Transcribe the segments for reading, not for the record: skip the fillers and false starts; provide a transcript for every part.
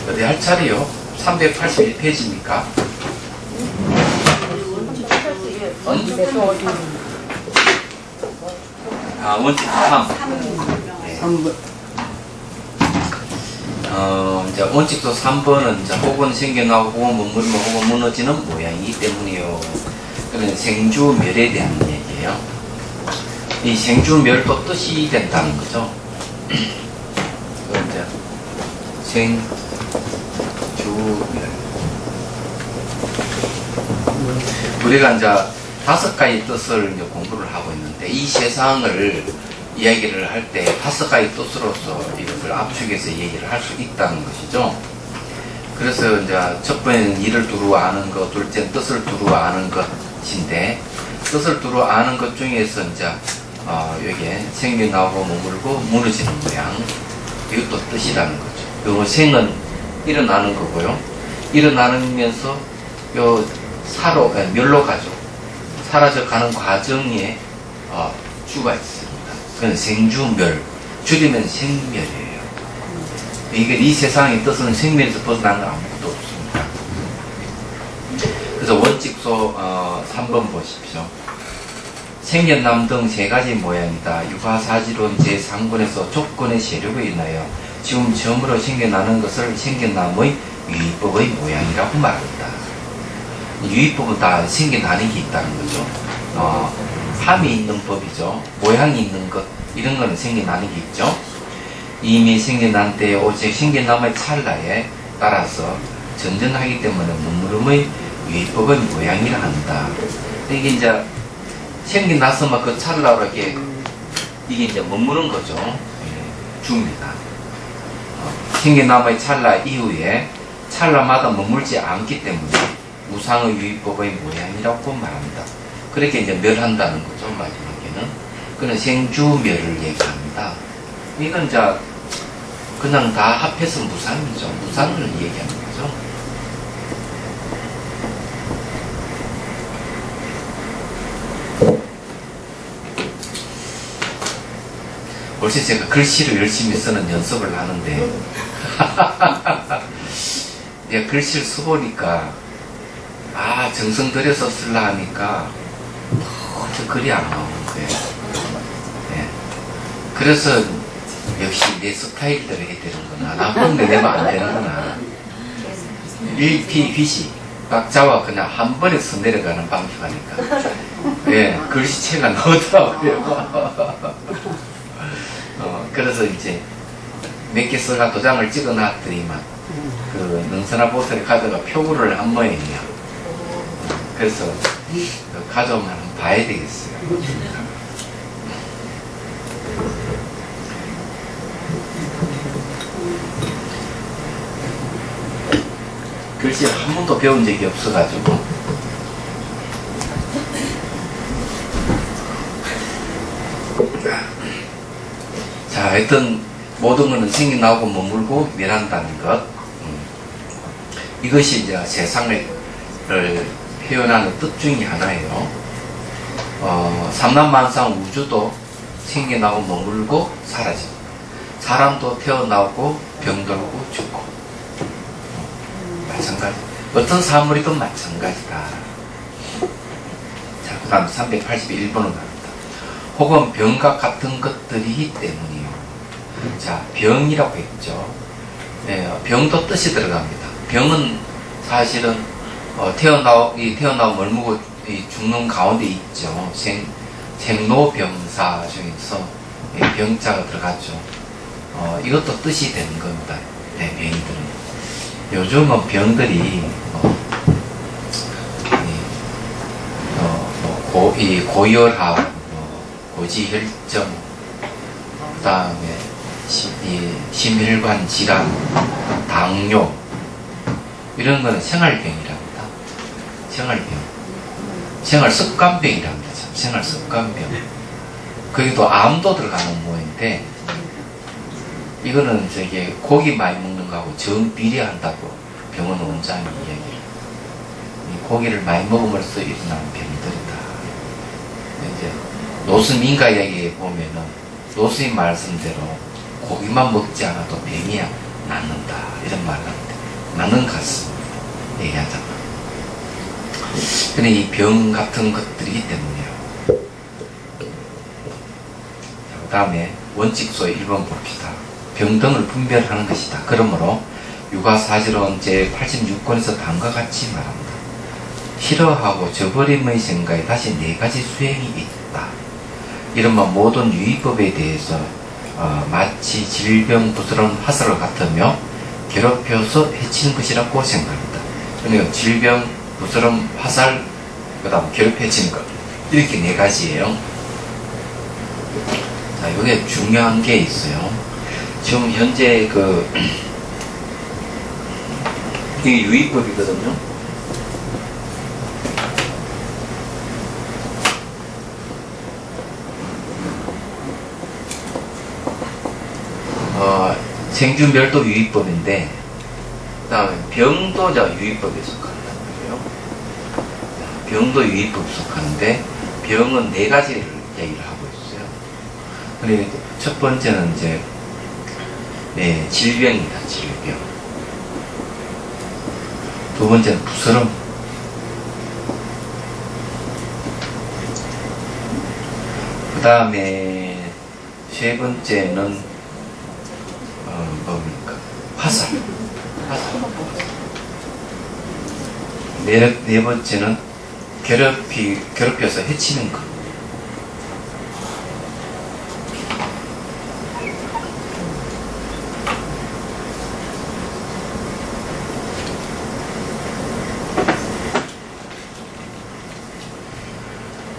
어디 할 차례요? 381페이지입니까? 원칙 3. 네. 이제 원칙도 3번은 이제 혹은 생겨나고 혹은 머무르면 혹은 무너지는 모양이기 때문이요. 그러면 생주멸에 대한 얘기예요. 이 생주멸도 뜻이 된다는 거죠. 그럼 이제 생주멸. 우리가 이제 5가지 뜻을 이제 공부를 하고 있는데 이 세상을 이야기를 할 때 5가지 뜻으로서 이것을 압축해서 얘기를 할 수 있다는 것이죠. 그래서 이제 첫 번째는 이를 두루 아는 것, 둘째는 뜻을 두루 아는 것인데 뜻을 두루 아는 것 중에서 이제 여기에 생겨나고 머물고 무너지는 모양, 이것도 뜻이라는 거죠. 요 생은 일어나는 거고요. 일어나면서 요 멸로 가죠. 사라져 가는 과정에 주가 있습니다. 그건 생주멸, 줄이면 생멸이에요. 이게 이 세상의 뜻은 생멸에서 벗어나는 건 아무것도 없습니다. 그래서 원칙소 3번 보십시오. 생견남 등 3가지 모양이다. 유화사지론 제3권에서 조건의 세력에 인하여 지금 처음으로 생겨나는 것을 생견남의 유의법의 모양이라고 말합니다. 유의법은 다 생겨나는 게 있다는 거죠. 함이 있는 법이죠. 모양이 있는 것, 이런 거는 생겨나는 게 있죠. 이미 생겨난 때에 오직 생겨남의 찰나에 따라서 전전하기 때문에 머무름의 유의법의 모양이라 한다. 이게 이제 생겨나서만 그 찰나로 이게 이제 머무른 거죠. 줍니다. 생겨남의 찰나 이후에 찰나마다 머물지 않기 때문에 우상의 유의법의 모양이라고 말합니다. 그렇게 이제 멸한다는 거죠. 마지막에는. 그는 생주멸을 얘기합니다. 이건 이제 그냥 다 합해서 무상이죠. 무상을 얘기하는 거죠. 벌써 제가 글씨를 열심히 쓰는 연습을 하는데 내가 글씨를 써보니까 정성 들여서 쓰려 하니까 도저히 글이 안 나오는 거예요. 네. 그래서 역시 내 스타일대로 해야 되는구나. 나 흉내 내면 안 되는구나. 일피휘시 박자와 그냥 한 번에 서 내려가는 방식하니까 글씨체가 나오더라고요. 그래서 이제 몇 개 써가 도장을 찍어 놨더니만 그 능선화 보트의 카드가 표구를 한 모양이에요. 그래서 가져오면 한번 봐야 되겠어요. 글씨를 한 번도 배운 적이 없어가지고 자, 하여튼 모든 것은 생겨나고 머물고 멸한다는 것, 이것이 이제 세상을 표현하는 뜻 중에 하나예요. 삼란만상 우주도 생겨나고 머물고 사라집니다. 사람도 태어나고 병들고 죽고 마찬가지. 어떤 사물이든 마찬가지다. 자, 그 다음 381번으로 갑니다. 혹은 병과 같은 것들이기 때문이요. 자, 병이라고 했죠. 병도 뜻이 들어갑니다. 병은 사실은 태어나고 멀무고 죽는 가운데 있죠. 생로병사 중에서 병자가 들어갔죠. 이것도 뜻이 되는 겁니다. 병이들은. 요즘은 병들이 고혈압, 고지혈증, 그 다음에 심혈관 질환, 당뇨, 이런 거는 생활병이랍니다. 생활병. 생활습관병이랍니다. 생활습관병. 거기도 암도 들어가는 모양인데, 이거는 저기 고기 많이 먹는 거하고 정비례한다고 병원 원장이 이야기를. 고기를 많이 먹음으로써 일어나는 병들이다. 이제 노스민가 이야기에 보면은 노스의 말씀대로 고기만 먹지 않아도 병이 낫는다, 이런 말을 합니다. 않은 가슴 얘기하자면. 근데 이 병 같은 것들이기 때문에요. 그 다음에 원칙소 1번 봅시다. 병등을 분별하는 것이다. 그러므로 육아사지론 제86권에서 다음과 같이 말합니다. 싫어하고 저버림의 생각에 다시 4가지 수행이 있다. 이른바 모든 유의법에 대해서 마치 질병 부스러운 화살을 같으며 괴롭혀서 해치는 것이라고 생각합니다. 그러니까 질병, 부스러운 화살, 그 다음 괴롭혀 해치는 것, 이렇게 4가지예요. 자, 이게 중요한 게 있어요. 지금 현재 이게 유의법이거든요. 생주멸도 유의법인데, 그 다음에 병도자 유의법에 속한단 말이에요. 병도 유의법에 속하는데, 병은 4가지를 얘기를 하고 있어요. 그리고 첫 번째는 이제, 질병이다, 질병. 두 번째는 부스럼. 그 다음에 세 번째는 뭡니까? 화살. 네 번째는 괴롭혀서 해치는 것.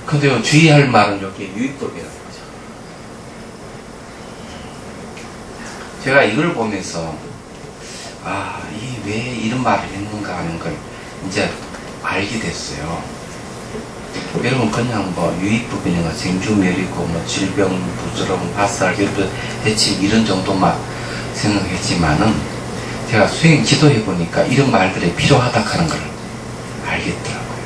근데요, 주의할 말은 여기 유의법이라는 거죠. 제가 이걸 보면서, 이게 왜 이런 말을 했는가 하는 걸 이제 알게 됐어요. 여러분, 그냥 유의법이나 생주멸이고, 질병, 부스럼, 화살, 괴롭힘, 해침, 이런 정도만 생각했지만은, 제가 수행 지도해보니까 이런 말들이 필요하다 하는 걸 알겠더라고요.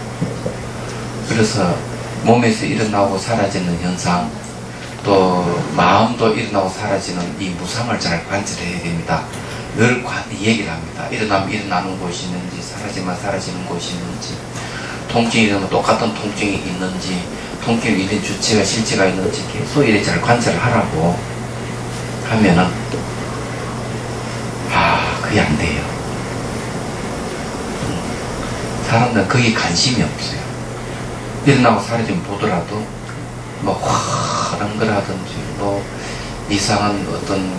그래서, 몸에서 일어나고 사라지는 현상, 또 마음도 일어나고 사라지는 이 무상을 잘 관찰해야 됩니다. 늘 이 얘기를 합니다. 일어나면 일어나는 곳이 있는지, 사라지면 사라지는 곳이 있는지, 통증이 일어나면 똑같은 통증이 있는지, 통증이 이런 주체가 실체가 있는지 계속 이렇게 잘 관찰을 하라고 하면은 그게 안 돼요. 사람들은 거기에 관심이 없어요. 일어나고 사라지면 보더라도 화난 거라든지 이상한 어떤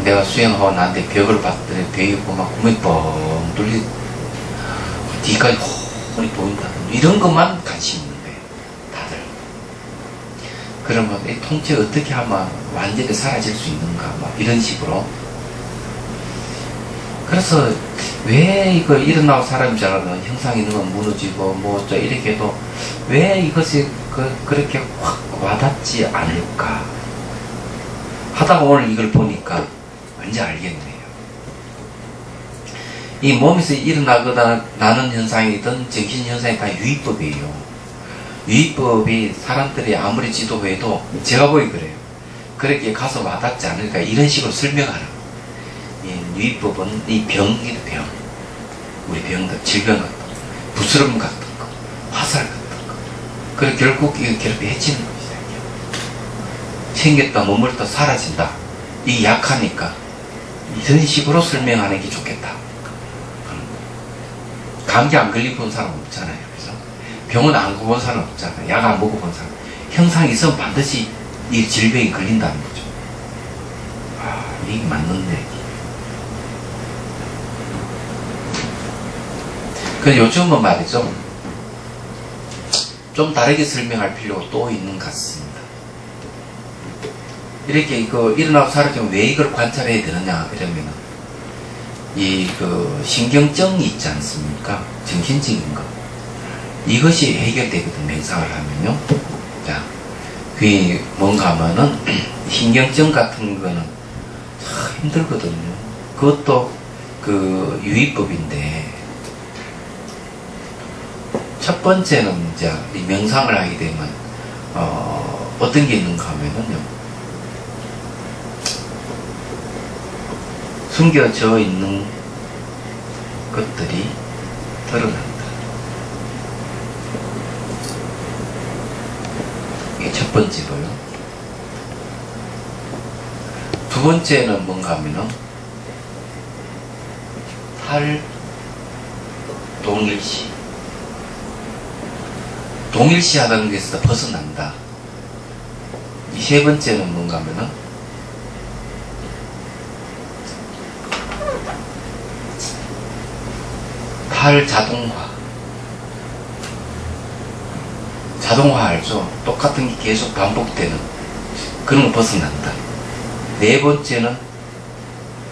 내가 수행하고 나한테 벽을 봤더니 되있고 구멍이 뻥 뚫리 뒤까지 훤히 보인다든지 이런 것만 관심 있는 거예요. 다들. 그러면 이 통째 어떻게 하면 완전히 사라질 수 있는가 이런 식으로. 그래서 왜 이거 일어나고 사람이 잘하는 형상이 있는 건 무너지고 이렇게 해도 왜 이것이 그렇게 확 와닿지 않을까 하다가 오늘 이걸 보니까 완전 알겠네요. 이 몸에서 일어나거나 나는 현상이든 정신 현상이 다 유의법이에요. 유의법이 사람들이 아무리 지도해도 제가 보기 그래요. 그렇게 가서 와닿지 않을까 이런 식으로 설명하라. 유의법은 이 병이다, 병. 우리 병들, 질병 같은 거, 부스럼 같은 거, 화살 같은 거. 그리고 결국 이거 괴롭히 해치는 것이다. 생겼다, 머물렀다, 사라진다. 이게 약하니까. 이런 식으로 설명하는 게 좋겠다. 감기 안 걸려본 사람 없잖아요. 그래서 병원 안 가본 사람 없잖아요. 약 안 먹어본 사람. 형상이 있으면 반드시 이 질병이 걸린다는 거죠. 이게 맞는데. 근데 요즘은 말이죠. 좀 다르게 설명할 필요가 또 있는 것 같습니다. 이렇게 일어나고 사라지면 왜 이걸 관찰해야 되느냐, 이러면은, 신경증이 있지 않습니까? 정신적인 거. 이것이 해결되거든, 명상을 하면요. 자, 그게 뭔가 하면은, 신경증 같은 거는 참 힘들거든요. 그것도 유의법인데, 첫 번째는 이제 이 명상을 하게 되면 어떤 게 있는가 하면은요, 숨겨져 있는 것들이 드러난다. 이게 첫 번째고요. 두 번째는 뭔가 하면은 탈동일시. 동일시하다는 것에서 벗어난다. 이 세 번째는 뭔가 하면은 탈자동화. 자동화 알죠? 똑같은 게 계속 반복되는 그런 거 벗어난다. 네 번째는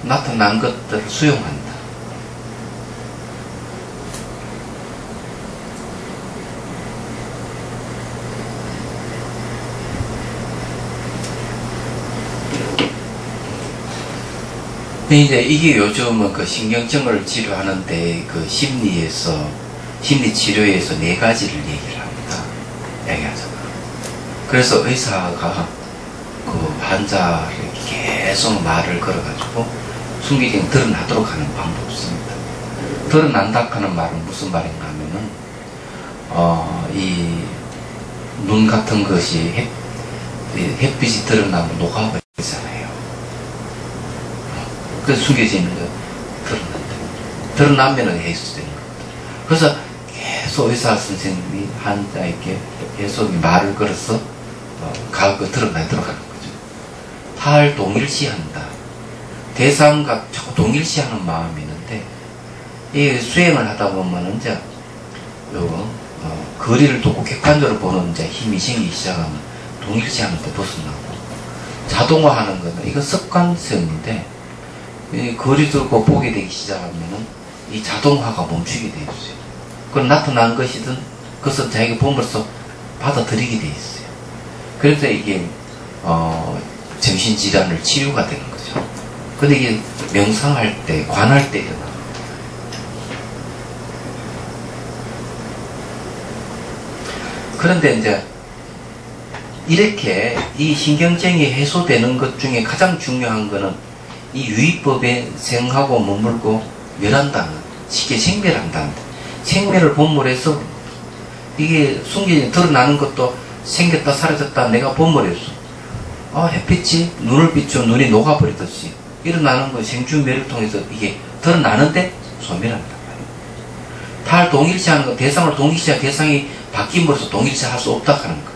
나타난 것들을 수용한다. 근데 이제 이게 요즘은 그 신경증을 치료하는데 그 심리 치료에서 네 가지를 얘기를 합니다. 얘기하잖아. 그래서 의사가 그 환자를 계속 말을 걸어가지고 숨기진 드러나도록 하는 방법이 있습니다. 드러난다 하는 말은 무슨 말인가 하면은 이 눈 같은 것이 햇빛이 드러나면 녹아버리잖아요. 그래서 숨겨지는 거 드러나면은 해소되는 겁니다. 그래서 계속 의사 선생님이 환자에게 계속 말을 걸어서 가고 드러나도록 하는 거죠. 탈동일시한다. 대상과 자꾸 동일시하는 마음이 있는데 이 수행을 하다 보면 이제 거리를 두고 객관적으로 보는 이제 힘이 생기기 시작하면 동일시하는 데 벗어나고, 자동화하는 거는 이건 습관성인데 이 거리 두고 보게 되기 시작하면은 이 자동화가 멈추게 되어 있어요. 그건 나타난 것이든 그것은 자기가 봄으로써 받아들이게 되어 있어요. 그래서 이게 정신질환을 치유가 되는 거죠. 근데 이게 명상할 때, 관할 때 일어납니다. 그런데 이제 이렇게 이 신경증이 해소되는 것 중에 가장 중요한 거는 이 유의법에 생하고 머물고 멸한다는, 쉽게 생멸한다는, 생멸을 본물에서 이게 숨겨진 드러나는 것도 생겼다 사라졌다 내가 본물이었어. 햇빛이 눈을 비추면 눈이 녹아버리듯이 일어나는 거 생주멸을 통해서 이게 드러나는데 소멸한단 말이에요. 탈동일시하는 거, 대상을 동일시한 대상이 바뀜으로써 동일시할 수 없다 하는 거.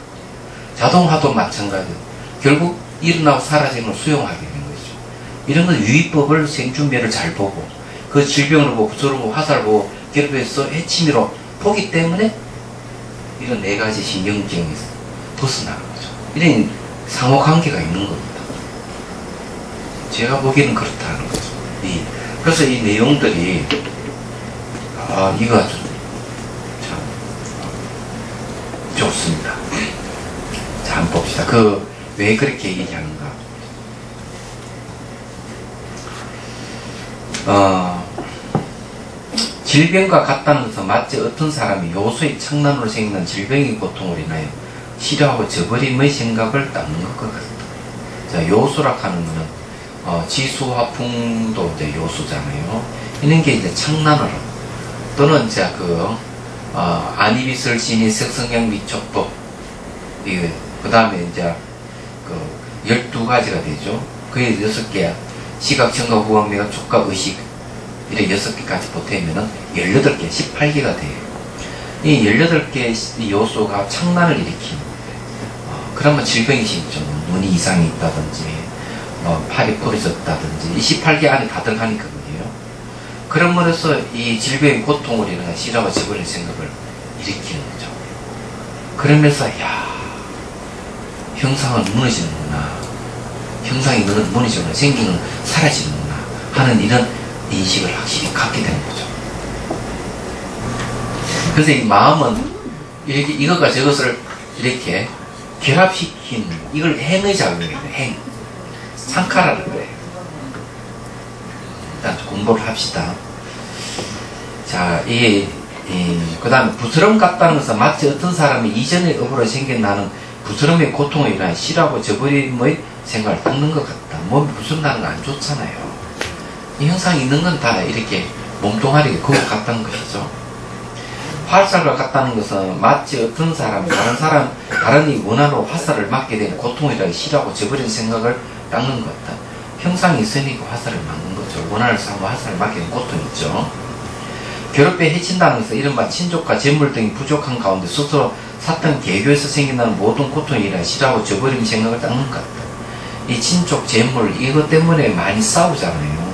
자동화도 마찬가지예요. 결국 일어나고 사라지는 걸 수용하게 되는 거죠. 이런 건 유의법을 생주멸을 잘 보고 그 질병을 보고 저런 거 화살 보고 결합해서 해치미로 보기 때문에 이런 네 가지 신경증에서 벗어나는 거죠. 이런 상호관계가 있는 겁니다. 제가 보기에는 그렇다는 거죠. 그래서 이 내용들이 이거 아주 참 좋습니다. 자, 한번 봅시다. 왜 그렇게 얘기하는가. 질병과 같다는 것은 마치 어떤 사람이 요소의 창난으로 생기는 질병의 고통으로 인하여 싫어하고 저버림의 생각을 닦는 것과 같다. 자, 요소라 하는 것은 지수화풍도 이제 요소잖아요. 이런 게 이제 창난으로 또는 이제 안이비설신이 색성향 미촉법, 그 다음에 이제 12가지가 되죠. 그게 6개, 시각, 청각, 후각, 미각, 촉각, 의식, 이렇게 6개까지 보태면은 18개, 18개가 돼요. 이 18개 요소가 창난을 일으키는 거예요. 그러면 질병이 생기죠. 눈이 이상이 있다든지, 팔이 부러졌다든지, 이 18개 안에 다 들어가니까 그게요. 그러므로써 이 질병의 고통으로 인한 싫어와 저버릴 생각을 일으키는 거죠. 그러면서, 형상은 무너지는구나. 형상이 무너지는구나. 생기는 사라지는구나. 하는 이런 인식을 확실히 갖게 되는 거죠. 그래서 이 마음은 이것과 저것을 이렇게 결합시키는, 이걸 행의 작용이에요. 행. 상카라를 그래요. 일단 공부를 합시다. 자, 그 다음에 부스럼 같다는 것은 마치 어떤 사람이 이전의 업으로 생겨나는 부스럼의 고통에 인한 싫어하고 저버림의 생각을 닦는 것 같다. 몸이 부스럼 나는 거 안 좋잖아요. 이 형상이 있는 건 다 이렇게 몸뚱아리가 그거 같다는 것이죠. 화살과 같다는 것은 마치 어떤 사람, 다른 이 원한으로 화살을 맞게 되는 고통이라고 싫어하고 저버린 생각을 닦는 것 같다. 형상이 있으니까 화살을 맞는 거죠. 원한을 삼고 화살을 맞게 되는 고통이 있죠. 괴롭게 해친다는 것은 이른바 친족과 재물 등이 부족한 가운데 스스로 샀던 계교에서 생긴다는 모든 고통이라 싫어하고 저버린 생각을 닦는 것 같다. 이 친족, 재물, 이것 때문에 많이 싸우잖아요.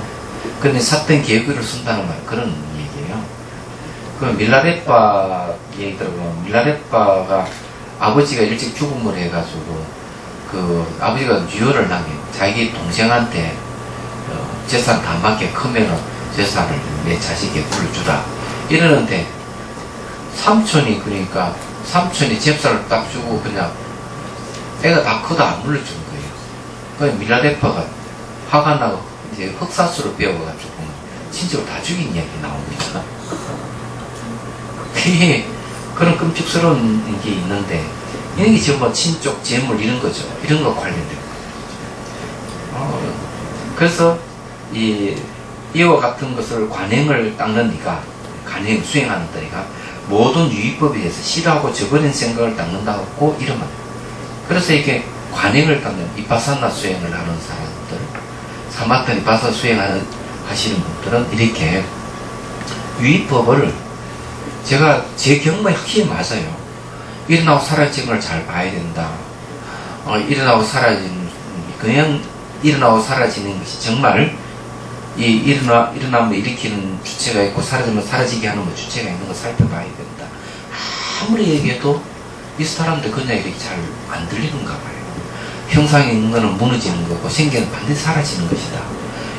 근데 샀던 계교를 쓴다는 말, 그런 얘기예요. 그 밀라레빠 얘기 들어보면, 밀라레빠가 아버지가 일찍 죽음을 해가지고, 그 아버지가 유언을 남겨 자기 동생한테 재산 다 맞게 크면은 재산을 내 자식에게 물려주라 이러는데, 삼촌이 그러니까 삼촌이 잽살을 딱 주고 그냥 애가 다 커도 안 물려주는 거예요. 그 밀라레파가 화가 나고 이제 흑사수로 배워가지고 친척을 다 죽인 이야기 나옵니다. 그런 끔찍스러운 게 있는데, 이런 게 전부 친족, 재물 이런 거죠. 이런 거 관련된 거예요. 그래서 이와 같은 것을 관행을 닦는 이가, 관행 수행하는 이가 모든 유의법에 대해서 싫어하고 저버린 생각을 닦는다고 이러면, 그래서 이게 관행을 닦는 이파사나 수행을 하는 사람들, 사마타 이파사 수행하는 하시는 분들은 이렇게 유의법을, 제가 제 경험에 확실히 맞아요. 일어나고 사라지는 걸 잘 봐야 된다. 일어나고 사라지는, 그냥 일어나고 사라지는 것이 정말 일어나면 일으키는 주체가 있고 사라지면 사라지게 하는 거 주체가 있는 거 살펴봐야 된다. 아무리 얘기해도 이 사람들 그냥 이렇게 잘 안 들리는가 봐요. 형상이 있는 거는 무너지는 거고 생기는 반드시 사라지는 것이다.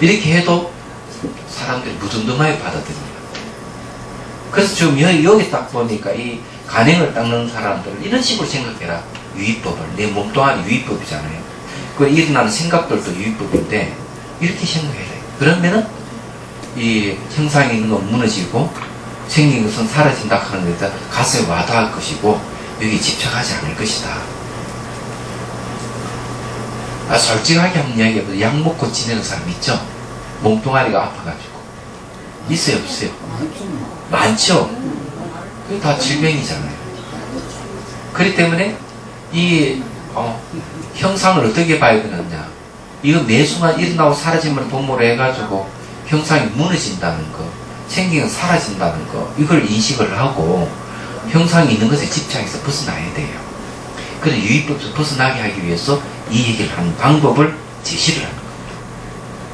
이렇게 해도 사람들이 무덤덤하게 받아들입니다. 그래서 지금 여기 딱 보니까 이 간행을 닦는 사람들 이런 식으로 생각해라. 유의법을, 내 몸뚱아리 유의법이잖아요. 그 일어나는 생각들도 유의법인데 이렇게 생각해야 돼요. 그러면은 이 형상이 있는 건 무너지고 생긴 것은 사라진다 하는 데다 가슴에 와닿을 것이고 여기 집착하지 않을 것이다. 솔직하게 한번 이야기해도 약 먹고 지내는 사람 있죠? 몸뚱아리가 아파가지고. 있어요, 없어요? 많죠? 그게 다 질병이잖아요. 그렇기 때문에 이 형상을 어떻게 봐야 되느냐, 이거 매순간 일어나고 사라짐을 본모로 해가지고 형상이 무너진다는 거, 생기는 사라진다는 거, 이걸 인식을 하고 형상이 있는 것에 집착해서 벗어나야 돼요. 그래서 유의법에서 벗어나게 하기 위해서 이 얘기를 하는 방법을 제시를 하는 겁니다.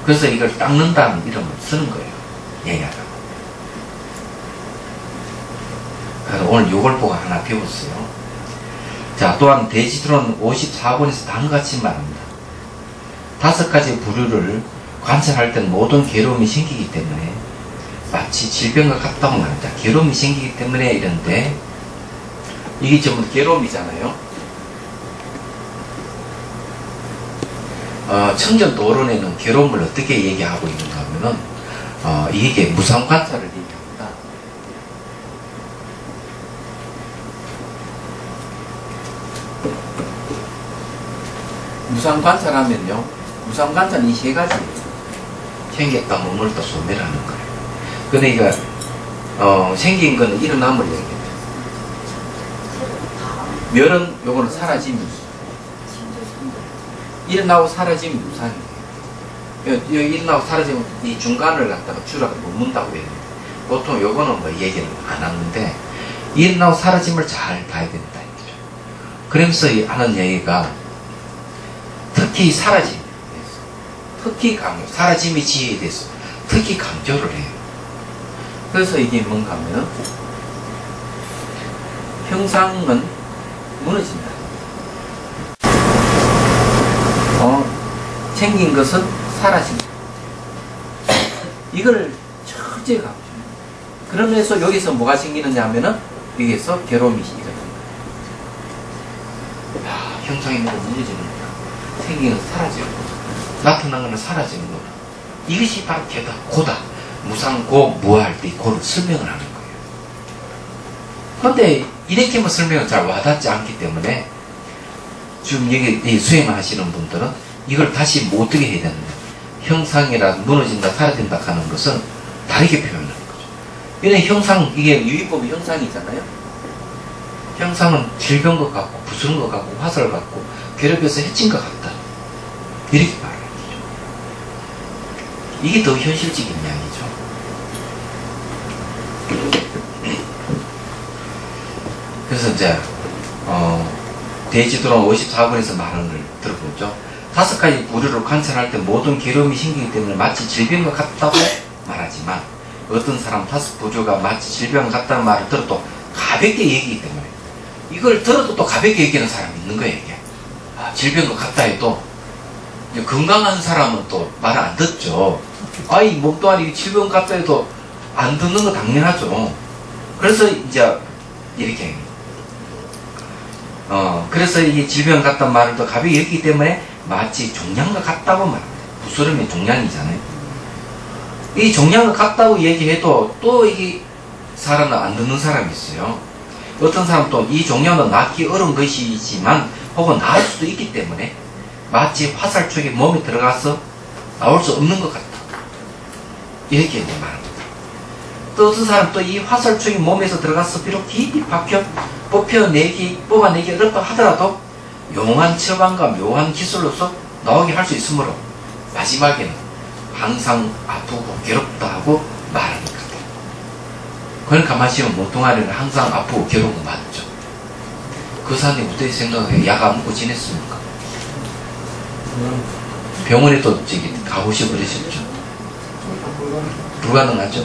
그래서 이걸 닦는다는 이름을 쓰는 거예요. 얘기하다가. 그래서 오늘 이걸 보고 하나 배웠어요. 자, 또한 대지도론 54번에서 다음과 같이 말합니다. 5가지 부류를 관찰할 때는 모든 괴로움이 생기기 때문에 마치 질병과 같다고 말합니다. 괴로움이 생기기 때문에 이런데, 이게 전부 괴로움이잖아요. 청전도론에는 괴로움을 어떻게 얘기하고 있는가 하면은, 이게 무상관찰을 얘기합니다. 무상관찰하면요, 무상관찰은 이 3가지. 생겼다, 머물렀다, 소멸하는 거예요. 그러니까, 생긴 거는 일어남을 얘기해요. 멸은, 요거는 사라짐이에요. 일어나고 사라지면 무상이에요. 여기 일어나고 사라지면 이 중간을 갖다가 주라고 묻는다고 해요. 보통 요거는 뭐 얘기를 안 하는데, 일어나고 사라짐을 잘 봐야 된다. 그러면서 하는 얘기가, 특히 사라짐에 대해서, 특히 사라짐이 지혜에 대해서 특히 강조를 해요. 그래서 이게 뭔가 하면, 형상은 무너진다. 생긴 것은 사라진다. 이걸 철저히 강조해요. 그러면서 여기서 뭐가 생기느냐 하면은, 여기에서 괴로움이 일어난다. 형상이 있는 건 무너지는 거다. 생긴 건 사라지는 거다. 나타난 거는 사라지는 거다. 이것이 바로 개다, 고다. 무상고, 무할 때 고를 설명을 하는 거예요. 그런데 이렇게만 설명을 잘 와닿지 않기 때문에 지금 여기 수행하시는 분들은 이걸 다시 뭐 어떻게 해야 되는가? 형상이라 무너진다, 사라진다 하는 것은 다르게 표현하는 거예요. 이런 형상, 이게 유의법의 형상이잖아요. 형상은 질병 것 같고, 부수는 것 같고, 화살 같고, 괴롭혀서 해친 것 같다. 이렇게 말하는 거죠. 이게 더 현실적인 이야기죠. 그래서 이제, 대지도론 54번에서 말하는 걸 들어보죠. 5가지 부류를 관찰할 때 모든 괴로움이 생기기 때문에 마치 질병과 같다고 말하지만, 어떤 사람 5부류가 마치 질병과 같다는 말을 들어도 가볍게 얘기하기 때문에, 이걸 들어도 또 가볍게 얘기하는 사람이 있는 거예요, 이게. 질병과 같다 해도, 건강한 사람은 또 말을 안 듣죠. 아이, 몸뚱아리 질병 같다 해도 안 듣는 거 당연하죠. 그래서 이제, 이렇게. 그래서 이게 질병 같다는 말을 또 가볍게 여기기 때문에 마치 종양과 같다고 말합니다. 부스러면 종양이잖아요. 이 종양과 같다고 얘기해도 또 이게 사람은 안 듣는 사람이 있어요. 어떤 사람은 또 이 종양은 낫기 어려운 것이지만 혹은 나을 수도 있기 때문에 마치 화살촉이 몸에 들어가서 나올 수 없는 것 같다. 이렇게 이제 말합니다. 또 어떤 사람은 또 이 화살촉이 몸에서 들어가서 비록 깊이 뽑아내기 어렵다 하더라도 용한 처방과 묘한 기술로서 나오게 할 수 있으므로 마지막에는 항상 아프고 괴롭다 하고 말하는 것 같아요. 그건 가만히 보면 몸뚱아리는 항상 아프고 괴로운 거 맞죠. 그 사람이 어떻게 생각해요? 약 안 먹고 지냈습니까? 병원에 또 가보시고 그러셨죠. 불가능하죠.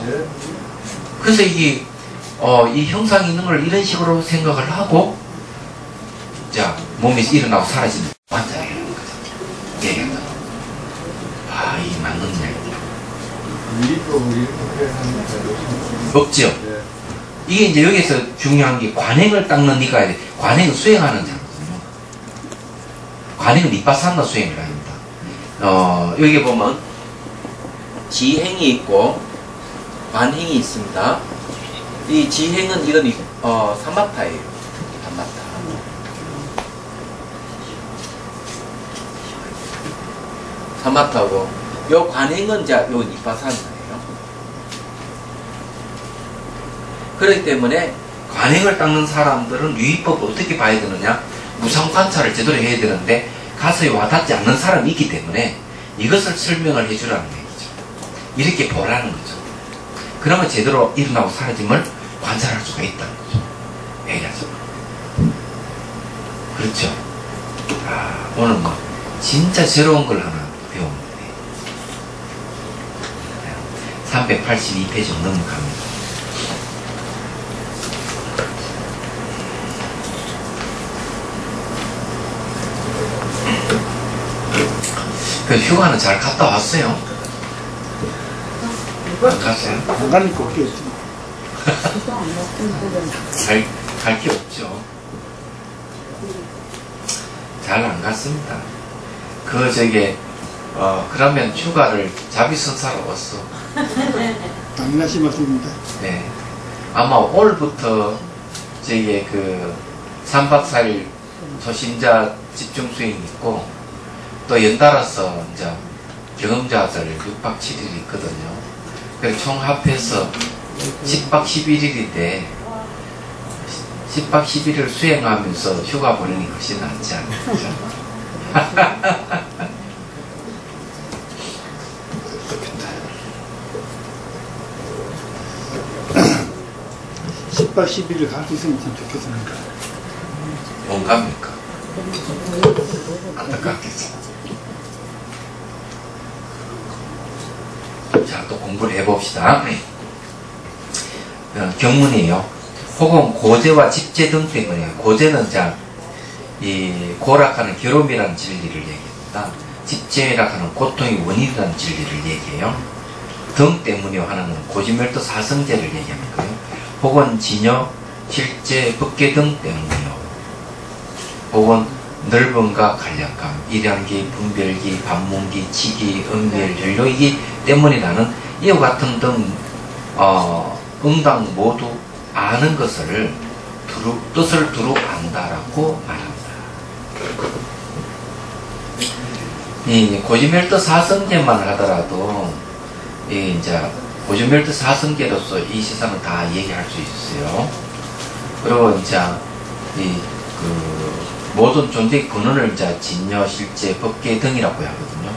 그래서 이게 이 형상이 있는 걸 이런 식으로 생각을 하고, 자, 몸에서 일어나고 사라지는 환자라는 거죠. 얘기한다. 이 맞는 이야기야. 없죠? 이게 이제 여기서 중요한 게 관행을 닦는 이가 관행을 수행하는 자거든요. 관행은 니빠사나 수행을 합니다. 여기 보면 지행이 있고 관행이 있습니다. 이 지행은 이건 사마타예요. 사마타. 사마타고 요 관행은 요 니빠사나예요. 그렇기 때문에 관행을 닦는 사람들은 유의법을 어떻게 봐야 되느냐? 무상 관찰을 제대로 해야 되는데 가서 와닿지 않는 사람이 있기 때문에 이것을 설명을 해주라는 얘기죠. 이렇게 보라는 거죠. 그러면 제대로 일어나고 사라짐을 관찰할 수가 있다는 거죠. 얘기하죠. 그렇죠. 오늘 뭐 진짜 새로운 걸 하나 배웁니다. 382페이지 넘어갑니다. 그 휴가는 잘 갔다 왔어요? 안 갔어요? 안 가는 거 없겠지. 갈 게 없죠. 잘 안 갔습니다. 그러면 휴가를 자비선 사러 왔어. 당연하신 말씀입니다. 네. 아마 오늘부터 3박 4일 초심자 집중 수행이 있고, 또 연달아서 이제 경험자들 6박 7일이 있거든요. 그래서 총 합해서 10박 11일인데 10박 11일을 수행하면서 휴가 보내는 게 훨씬 낫지 않을까. 10박 11일 갈 수 있으면 참 좋겠습니다. 못 갑니까? 안타깝겠죠. 자, 또 공부를 해봅시다. 경문이에요. 혹은 고재와 집재 등 때문에, 고재는 이 고락하는 괴로움이라는 진리를 얘기합니다. 집재라 하는 고통의 원인이라는 진리를 얘기해요. 등 때문이요 하는 건 고지멸도 사성제를 얘기합니다. 혹은 진여, 실제, 법계 등 때문이요. 혹은 넓음과 간략감, 일양기, 분별기, 반문기, 치기, 은멸, 연료이기 때문이라는 이와 같은 등 응당 모두 아는 것을 뜻을 두루 안다라고 말합니다. 이 고지멸도 사성제만 하더라도 이제 고전멸도 사성계로서 이 세상을 다 얘기할 수 있어요. 그리고 이제 모든 존재의 근원을 이제 진여, 실제, 법계 등이라고 하거든요.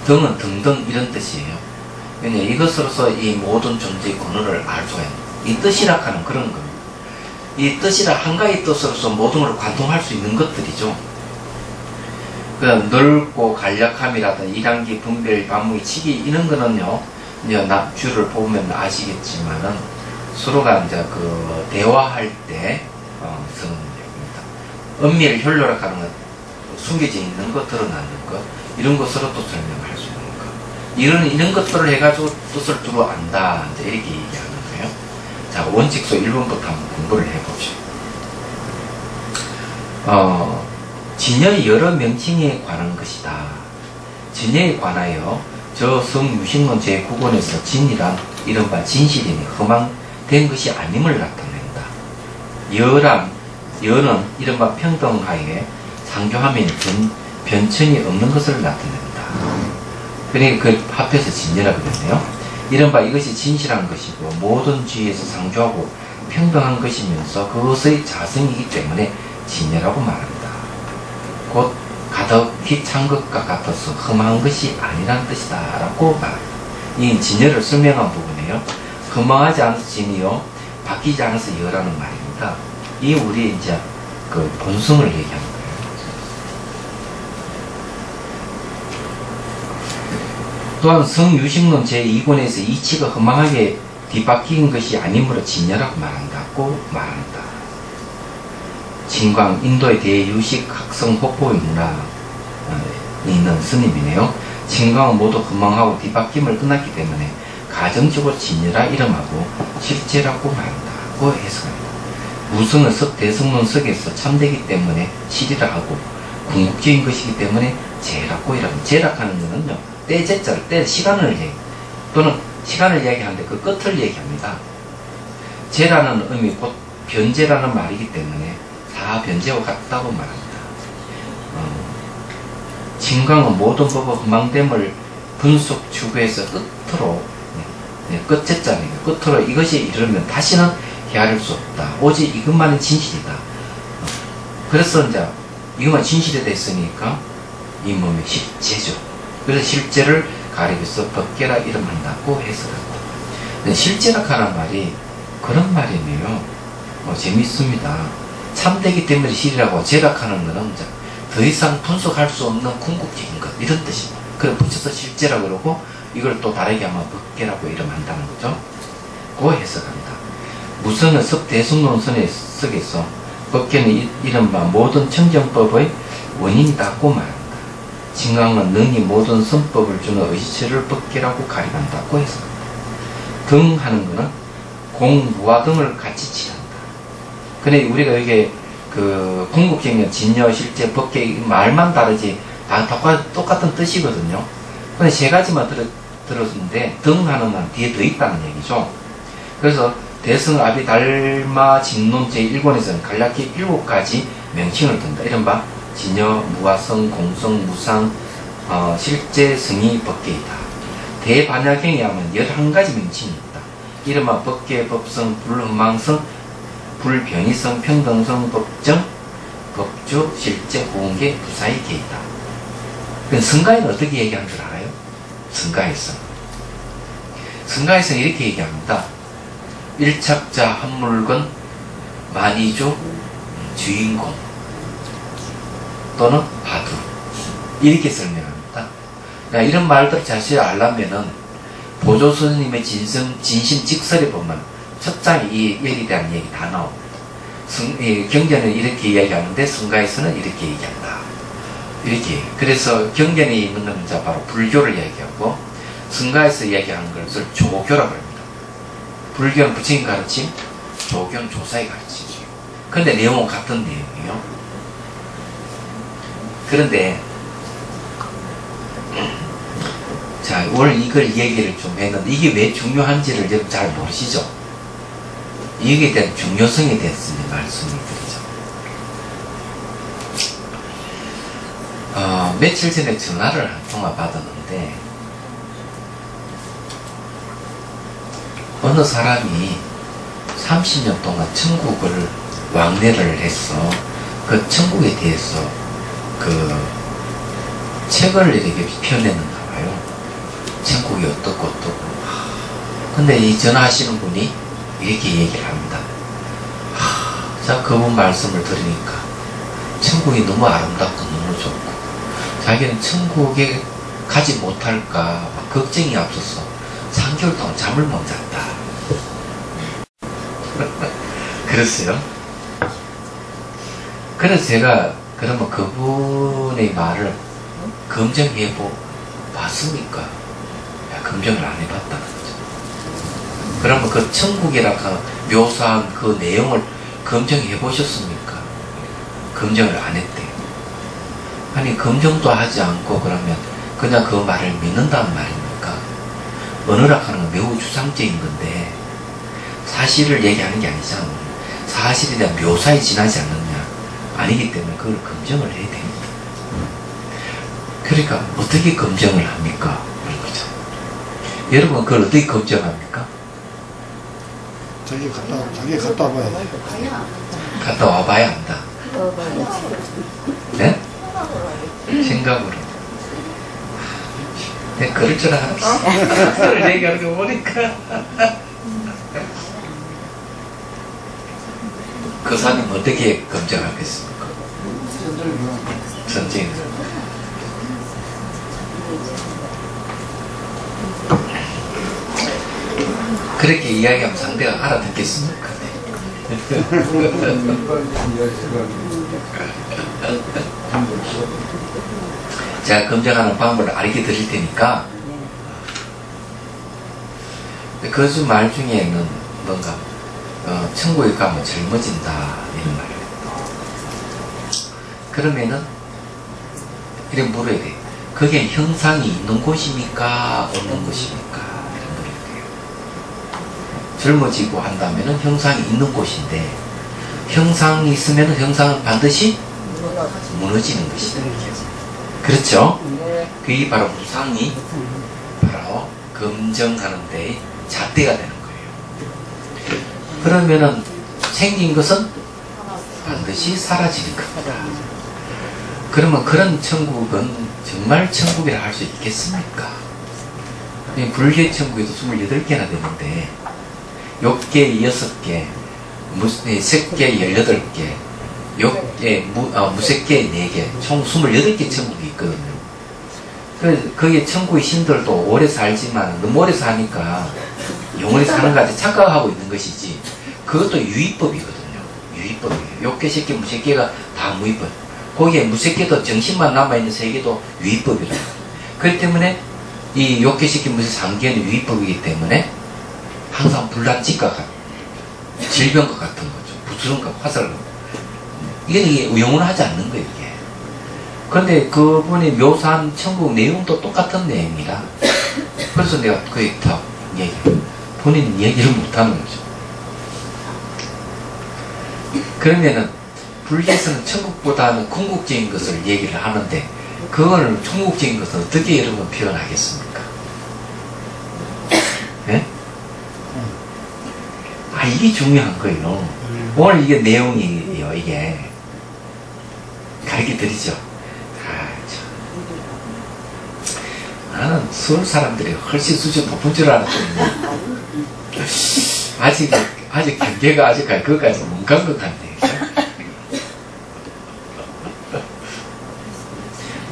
등은 등등 이런 뜻이에요. 왜냐 이것으로서 이 모든 존재의 근원을 알 수가 있는 이 뜻이라 하는 그런 겁니다. 이 뜻이라 한 가지 뜻으로서 모든 걸 관통할 수 있는 것들이죠. 넓고 간략함이라든 이단기, 분별, 반무기, 치기 이런 거는요. 이제 납주를 보면 아시겠지만은 서로가 이제 대화할 때 쓰는 얘기입니다. 은밀 혈로라 하는 것, 숨겨져 있는 것, 드러나는 것 이런 것으로 또 설명할 수 있는 것. 이런 것들을 해가지고 뜻을 두루 안다. 이제 이렇게 얘기하는 거예요. 자, 원칙소 1번부터 한번 공부를 해보죠. 진여의 여러 명칭에 관한 것이다. 진여에 관하여 저 성유식론 제9권에서 진이란 이른바 진실이니 허망된 것이 아님을 나타낸다. 여는 이른바 평등하에 상교함이 변천이 없는 것을 나타낸다. 그러니까 그 합해서 진여라고 그랬네요. 이른바 이것이 진실한 것이고 모든 주의에서 상조하고 평등한 것이면서 그것의 자성이기 때문에 진여라고 말한다. 곧 가덕히 찬 것과 같아서 흠한 것이 아니란 뜻이다 라고 말합니다. 이 진여를 설명한 부분이에요. 흠망하지 않아서 진이요 바뀌지 않아서 여라는 말입니다. 이 우리 이제 본성을 얘기하는 거예요. 또한 성유식론 제2권에서 이치가 흠망하게 뒤바뀐 것이 아니므로 진여라고 말한다고 말한다. 진광 인도에 대해 유식 학성 폭포의 문화에 있는 스님이네요. 진광은 모두 흠망하고 뒤바뀜을 끝났기 때문에 가정적으로 진여라 이름하고 실제라고 말한다고 해석합니다. 무성은 대성론 석에서 참되기 때문에 실이라 하고 궁극적인 것이기 때문에 재라고 이랍니다. 재락하는 것은요 때제자를 때 시간을 얘기 또는 시간을 얘기하는데 그 끝을 얘기합니다. 재라는 의미 곧 변제라는 말이기 때문에 다 변제와 같다고 말합니다. 진광은 모든 법의 흠망됨을 분석 추구해서 끝으로 끝제자니까 끝으로 이것이 이르면 다시는 헤아릴 수 없다. 오직 이것만이 진실이다. 그래서 이제 이것만 진실이 됐으니까 이 몸의 실제죠. 그래서 실제를 가리켜서 법계라 이름한다고 해석한다. 실제라 하는 말이 그런 말이네요. 재밌습니다. 참되기 때문에 실이라고 제락하는 것은 더 이상 분석할 수 없는 궁극적인 것 이런 뜻입니다. 그래 붙여서 실제라고 그러고 이걸 또 다르게 하면 법계라고 이름한다는 거죠. 그 해석합니다. 무성의 대승론선의 석에서 법계는 이른바 모든 청정법의 원인이다고 말합니다. 진광은 능히 모든 선법을 주는 의지체를 법계라고 가리한다고 해석합니다. 등 하는 것은 공무와 등을 같이 칠한다. 근데 우리가 여기 궁극적인 진여, 실제, 법계 말만 다르지 다 똑같은 뜻이거든요. 근데 세 가지만 들었는데 등 하는 건 뒤에 더 있다는 얘기죠. 그래서 대승, 아비, 달마, 진론 제1권에서는 간략히 7가지 명칭을 든다. 이른바 진여, 무화성, 공성, 무상, 실제, 성이, 법계이다. 대반야경에 하면 11가지 명칭이 있다. 이른바 법계, 법성, 불흠망성, 불변이성, 평등성, 법정, 법주, 실제, 호응계, 부사의 계이다. 성가에는 어떻게 얘기하는 줄 알아요? 성가에서 이렇게 얘기합니다. 일착자 한 물건, 만이주, 주인공 또는 바두 이렇게 설명합니다. 그러니까 이런 말들 자세히 알려면은 보조 스님의 진심 직설에 보면 첫 장에 이 여기에 대한 얘기 다 나옵니다. 경전은 이렇게 이야기하는데 성가에서는 이렇게 얘기한다. 이렇게. 그래서 경전에 있는 것은 바로 불교를 이야기하고 성가에서 이야기하는 것을 조교라고 합니다. 불교는 부처님 가르침, 조교는 조사의 가르침이죠. 그런데 내용은 같은 내용이에요. 그런데 자, 오늘 이걸 얘기를 좀 했는데 이게 왜 중요한지를 여러분 잘 모르시죠? 이에 대한 중요성에 대해서 말씀을 드리죠. 며칠 전에 전화를 한 통화 받았는데 어느 사람이 30년 동안 천국을 왕래를 해서 그 천국에 대해서 그 책을 이렇게 펴내는가 봐요. 천국이 어떻고. 근데 이 전화하시는 분이 이렇게 얘기를 합니다. 자, 그분 말씀을 들으니까 천국이 너무 아름답고 너무 좋고 자기는 천국에 가지 못할까 막 걱정이 앞서서 3개월 동안 잠을 못 잤다. 그랬어요. 그래서 제가 그러면 그분의 말을 검증해 봤습니까? 검증을 안 해봤다는 거죠. 그러면 그 천국이라고 묘사한 그 내용을 검증해 보셨습니까? 검증을 안 했대요. 아니 검증도 하지 않고 그러면 그냥 그 말을 믿는단 말입니까? 언어락하는 건 매우 추상적인 건데 사실을 얘기하는 게 아니잖아. 사실에 대한 묘사에 지나지 않느냐 아니기 때문에 그걸 검증을 해야 됩니다. 그러니까 어떻게 검증을 합니까? 그런 거죠. 여러분 그걸 어떻게 검증합니까? 자기가 갔다 와봐야 돼. 갔다 와봐야 한다. 네? 생각으로. 내가 그럴 줄 알았어. 그걸 얘기하는 거 보니까. 그 사님 어떻게 검증하겠습니까? 선진. 그렇게 이야기하면 상대가 알아듣겠습니까? 제가 검증하는 방법을 알게 드릴 테니까 그 말 중에는 뭔가 천국에 가면 젊어진다 이런 말이에요. 그러면은 이렇게 물어야 돼. 그게 형상이 있는 곳입니까? 없는 곳입니까? 이런 물어야 돼요. 젊어지고 한다면은 형상이 있는 곳인데 형상이 있으면 형상은 반드시 무너지는 것이다. 그렇죠? 그게 바로 무상이 바로 검증하는 데의 잣대가 되는 거예요. 그러면은 생긴 것은 반드시 사라지는 겁니다. 그러면 그런 천국은 정말 천국이라 할 수 있겠습니까? 불교 천국에도 28개나 되는데 6개, 6개, 무색계 18개, 무색계 4개, 총 28개 천국이 있거든요. 거기에 천국의 신들도 오래 살지만 너무 오래 사니까 영원히 사는 것 같아 착각하고 있는 것이지 그것도 유의법이거든요. 유의법이에요. 6개, 10개, 무색계가 다 무의법. 거기에 무색계도 정신만 남아있는 세계도 유의법이라고. 그렇기 때문에 이 6개, 10개, 무색 3개는 유의법이기 때문에 항상 불난직과 같은 질병과 같은 거죠. 부스럼과 화살과 이게 영원하지 않는 거예요. 이게. 그런데 그분이 묘사한 천국 내용도 똑같은 내용이라 그래서 내가 그게 다 본인은 얘기를 못하는 거죠. 그러면은 불교에서는 천국보다는 궁극적인 것을 얘기를 하는데 그거는 궁극적인 것을 어떻게 여러분 표현하겠습니까? 네? 이게 중요한 거예요. 오늘 이게 내용이에요. 이게 가르쳐 드리죠. 나는 서울 사람들이 훨씬 수준 높은 줄 알았더니 아직 경계가 아직 그것까지 못 간 것 같네.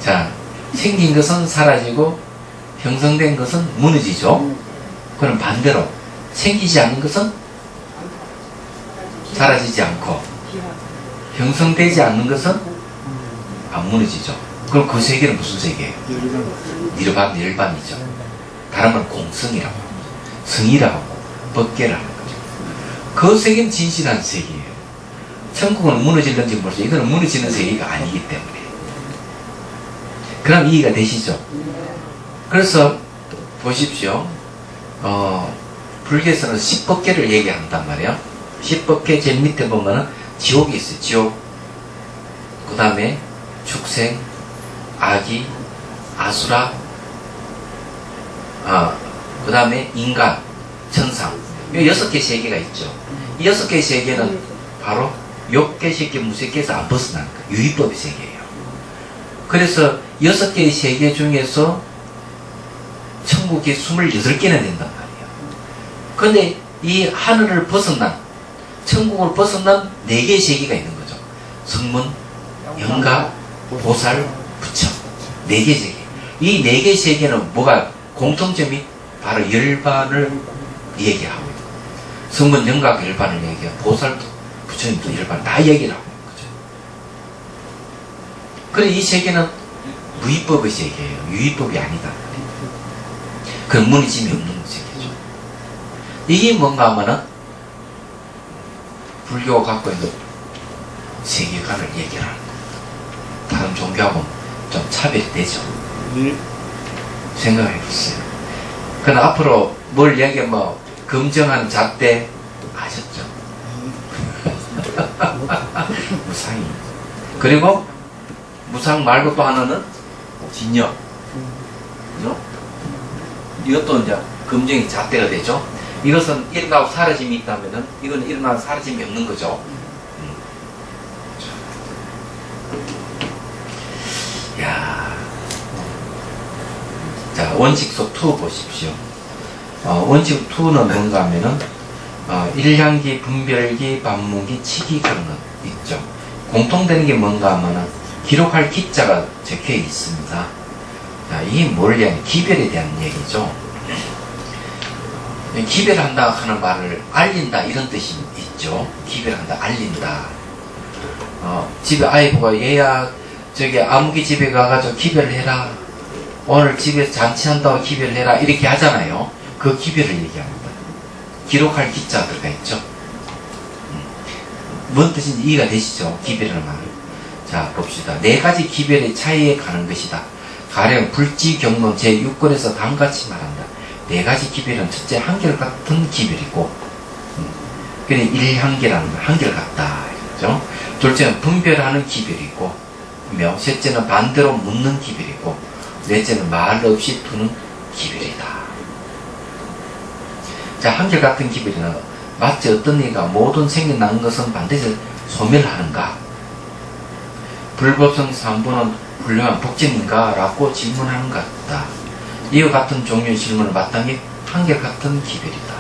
자, 생긴 것은 사라지고 형성된 것은 무너지죠. 그럼 반대로 생기지 않는 것은 사라지지 않고 형성되지 않는 것은 안 무너지죠. 그럼 그 세계는 무슨 세계예요? 일반이죠. 다른 말 공성이라고 하고 성이라고 하고 법계라고 하는 거죠. 그 세계는 진실한 세계예요. 천국은 무너질는지 모르죠. 이거는 무너지는 세계가 아니기 때문에. 그럼 이해가 되시죠? 그래서 보십시오. 불교에서는 10법계를 얘기한단 말이에요. 10법계 제일 밑에 보면은 지옥이 있어요. 지옥. 그 다음에 축생, 아기, 아수라, 그 다음에 인간, 천상. 이 6개 세계가 있죠. 이 6개의 세계는 바로 욕계, 색계, 무색계에서 안 벗어나는 거예요. 유의법의 세계예요. 그래서 6개의 세계 중에서 천국이 28개나 된단 말이에요. 그런데 이 하늘을 벗어난, 천국을 벗어난 4개의 세계가 있는 거죠. 성문, 영가, 보살, 부처. 4개의 세계. 이 4개의 세계는 뭐가 공통점이 바로 열반을 얘기하고 있는 거예요. 성문, 영가, 열반을 얘기하고 보살도 부처님도 열반 다 얘기를 하고 있는 거죠. 그래 이 세계는 무위법의 세계예요. 유의법이 아니다. 그런 무너짐이 없는 세계죠. 이게 뭔가 하면은 불교가 갖고 있는 세계관을 얘기하는 거예요. 다른 종교하고는 좀 차별이 되죠. 생각해 보세요. 그러나 앞으로 뭘 얘기하면 뭐 검정한 잣대 아셨죠? 무상이. 그리고 무상 말고 또 하나는 진여. 그죠? 이것도 이제 검정이 잣대가 되죠. 이것은 일어나고 사라짐이 있다면은 이건 일어나고 사라짐이 없는 거죠. 야, 자 원칙소 2 보십시오. 원칙 2는 뭔가 하면은 일향기, 분별기, 반문기, 치기 그런 거 있죠. 공통되는 게 뭔가 하면은 기록할 기자가 적혀 있습니다. 자, 이게 뭘 얘기하냐? 기별에 대한 얘기죠. 기별한다 하는 말을 알린다 이런 뜻이 있죠. 기별한다, 알린다. 집에 아이보가 얘야 저기 아무기 집에 가가지고 기별을 해라. 오늘 집에서 잔치한다고 기별을 해라. 이렇게 하잖아요. 그 기별을 얘기합니다. 기록할 기자 들어가 있죠. 뭔 뜻인지 이해가 되시죠? 기별이라는 말. 자 봅시다. 4가지 기별의 차이에 가는 것이다. 가령 불지경론 제6권에서 다음같이 말한다. 4가지 기별은 첫째 한결같은 기별이고 그래 일한계라는 거 한결같다. 그렇죠? 둘째는 분별하는 기별이고 셋째는 반대로 묻는 기별이고 넷째는 말 없이 두는 기별이다. 자 한결같은 기별이는 마치 어떤 이가 모든 생겨난 것은 반드시 소멸하는가? 불법성 삼부는 훌륭한 복진인가? 라고 질문하는 것 같다. 이와 같은 종류의 질문을 마땅히 한결같은 기별이다.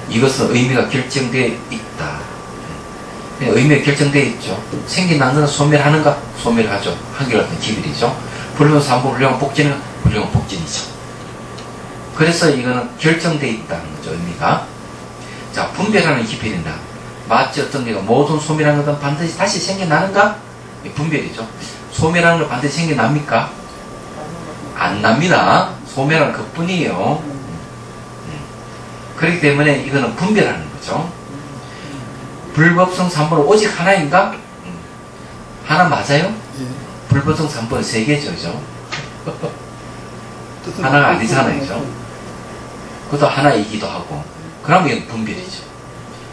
이것은 의미가 결정되어 있다. 의미가 결정되어 있죠. 생겨난 것은 소멸하는가? 소멸하죠. 한결같은 기별이죠. 불법 삼부 훌륭한 복진은 훌륭한 복진이죠. 그래서 이거는 결정되어 있다는 거죠. 의미가. 자, 분별하는 기별이다. 마치 어떤 데가 모든 소멸한 것은 반드시 다시 생겨나는가? 분별이죠. 소멸하는 걸 반드시 생겨납니까? 안 납니다. 소멸하는 것뿐이에요. 그렇기 때문에 이거는 분별하는 거죠. 불법성 3번은 오직 하나인가? 하나 맞아요? 불법성 3번은 3개죠. 그죠? 하나가 아니잖아요. 그죠? 그것도 하나이기도 하고. 그러면 이건 분별이죠.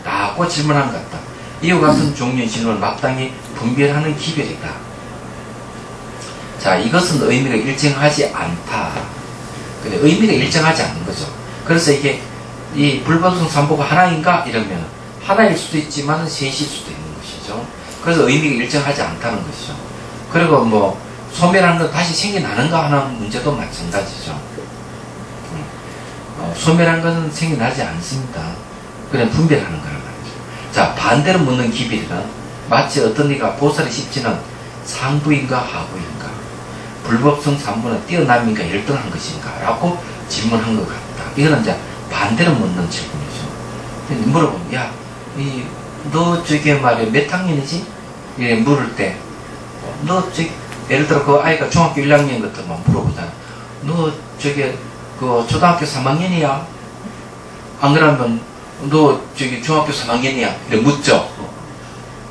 라고 질문한 것 같다. 이와 같은 종류의 질문을 마땅히 분별하는 기별이다. 자, 이것은 의미가 일정하지 않다. 근데 의미가 일정하지 않는 거죠. 그래서 이게 이 불법성 삼보가 하나인가? 이러면 하나일 수도 있지만 셋일 수도 있는 것이죠. 그래서 의미가 일정하지 않다는 것이죠. 그리고 뭐 소멸하는 건 다시 생겨나는가 하는 문제도 마찬가지죠. 소멸한 것은 생겨나지 않습니다. 그냥 분별하는 거란 말이죠. 자, 반대로 묻는 기별이는 마치 어떤 이가 보살이 십지는 상부인가 하부인가, 불법성 삼부는 뛰어남인가 열등한 것인가 라고 질문한 것 같다. 이거는 이제 반대로 묻는 질문이죠. 물어보면 야, 너 저게 말이야 몇 학년이지? 예, 물을 때 너 저기 예를 들어 그 아이가 중학교 1학년 같은 거 물어보잖아. 너 저게 그 초등학교 3학년이야? 안 그러면 너 저기 중학교 3학년이야? 이래 묻죠.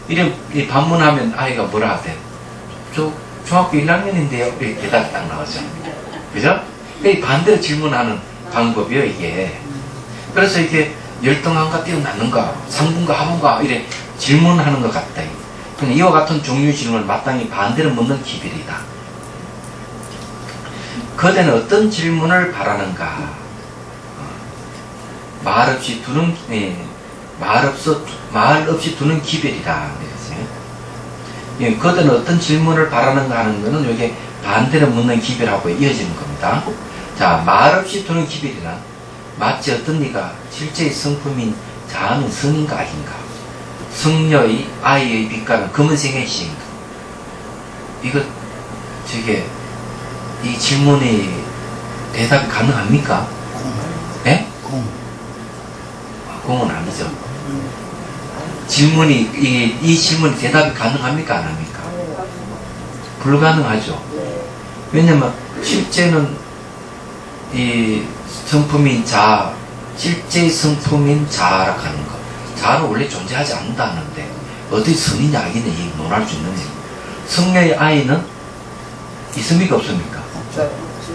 이래 반문하면 아이가 뭐라 하대? 저 중학교 1학년인데요? 이렇게 대답이 딱 나오죠. 그죠? 이 반대로 질문하는 방법이요, 이게. 그래서 이게 열등한가 뛰어나는가, 상분가 하분가 이래 질문하는 것 같다. 이와 같은 종류의 질문을 마땅히 반대로 묻는 기별이다. 그대는 어떤 질문을 바라는가? 말없이 두는 말 없이 두는 기별이다. 그랬어요. 예, 그들은 어떤 질문을 바라는가 하는 것은 이게 반대로 묻는 기별하고 이어지는 겁니다. 자, 말 없이 두는 기별이란 마치 어떤 이가 실제의 성품인 자아는 성인가 아닌가, 성녀의 아이의 빛깔은 검은색의 시인가. 이거 저게 이 질문이 대답이 가능합니까? 예? 공은 아니죠. 질문이 이 질문이 대답이 가능합니까? 안 합니까? 불가능하죠. 왜냐면 실제는 이 성품인 자아, 실제 성품인 자아라 하는 거, 자아는 원래 존재하지 않는다는데 어디 선이냐 악이냐 이 논할 수 있는 거예요. 성녀의 아이는 있습니까 없습니까?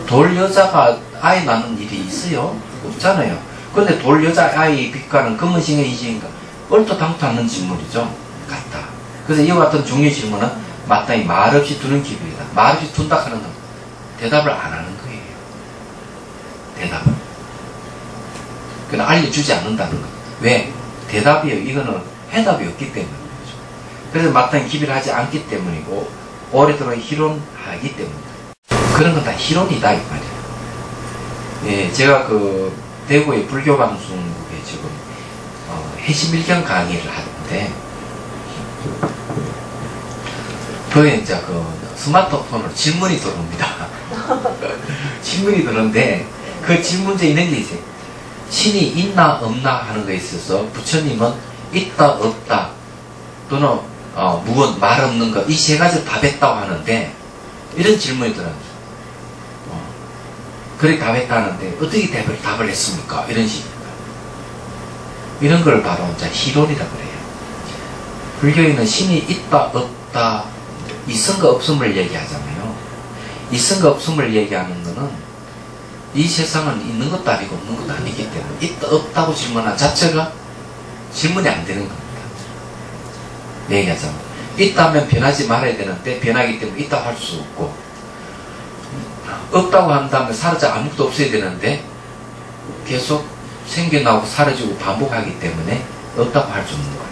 돌 여자가 아이 낳는 일이 있어요? 없잖아요. 근데 돌 여자 아이의 빛깔은 검은색의 이시인가? 얼토당토 않는 질문이죠. 같다. 그래서 이와 같은 중요한 질문은 마땅히 말없이 두는 기별이다. 말없이 둔다 하는 건 대답을 안 하는 거예요. 대답을. 그냥 알려주지 않는다는 것. 왜? 대답이요. 이거는 해답이 없기 때문이죠. 그래서 마땅히 기별을 하지 않기 때문이고, 오래도록 희론하기 때문이다. 그런 건 다 희론이다, 이 말이에요. 예, 제가 그, 대구의 불교방송국에 지금, 해시밀경 강의를 하는데, 그에 이제 그, 스마트폰으로 질문이 들어옵니다. 질문이 들어오는데, 그 질문제 있는 게 있어요. 신이 있나 없나 하는 거에 있어서 부처님은 있다 없다 또는 무언 말 없는 것 이 세 가지 답했다고 하는데 이런 질문이 들어요. 그렇게 답했다 하는데 어떻게 답을 했습니까? 이런 식입니다. 이런 걸 바로 이제 희론이라 그래요. 불교에는 신이 있다 없다 있음과 없음을 얘기하잖아요. 있음과 없음을 얘기하는 거는 이 세상은 있는 것도 아니고 없는 것도 아니기 때문에 있다 없다고 질문한 자체가 질문이 안 되는 겁니다. 얘기하자면 있다면 변하지 말아야 되는데 변하기 때문에 있다고 할 수 없고, 없다고 한다면 사라져 아무것도 없어야 되는데 계속 생겨나고 사라지고 반복하기 때문에 없다고 할 수 없는 거예요.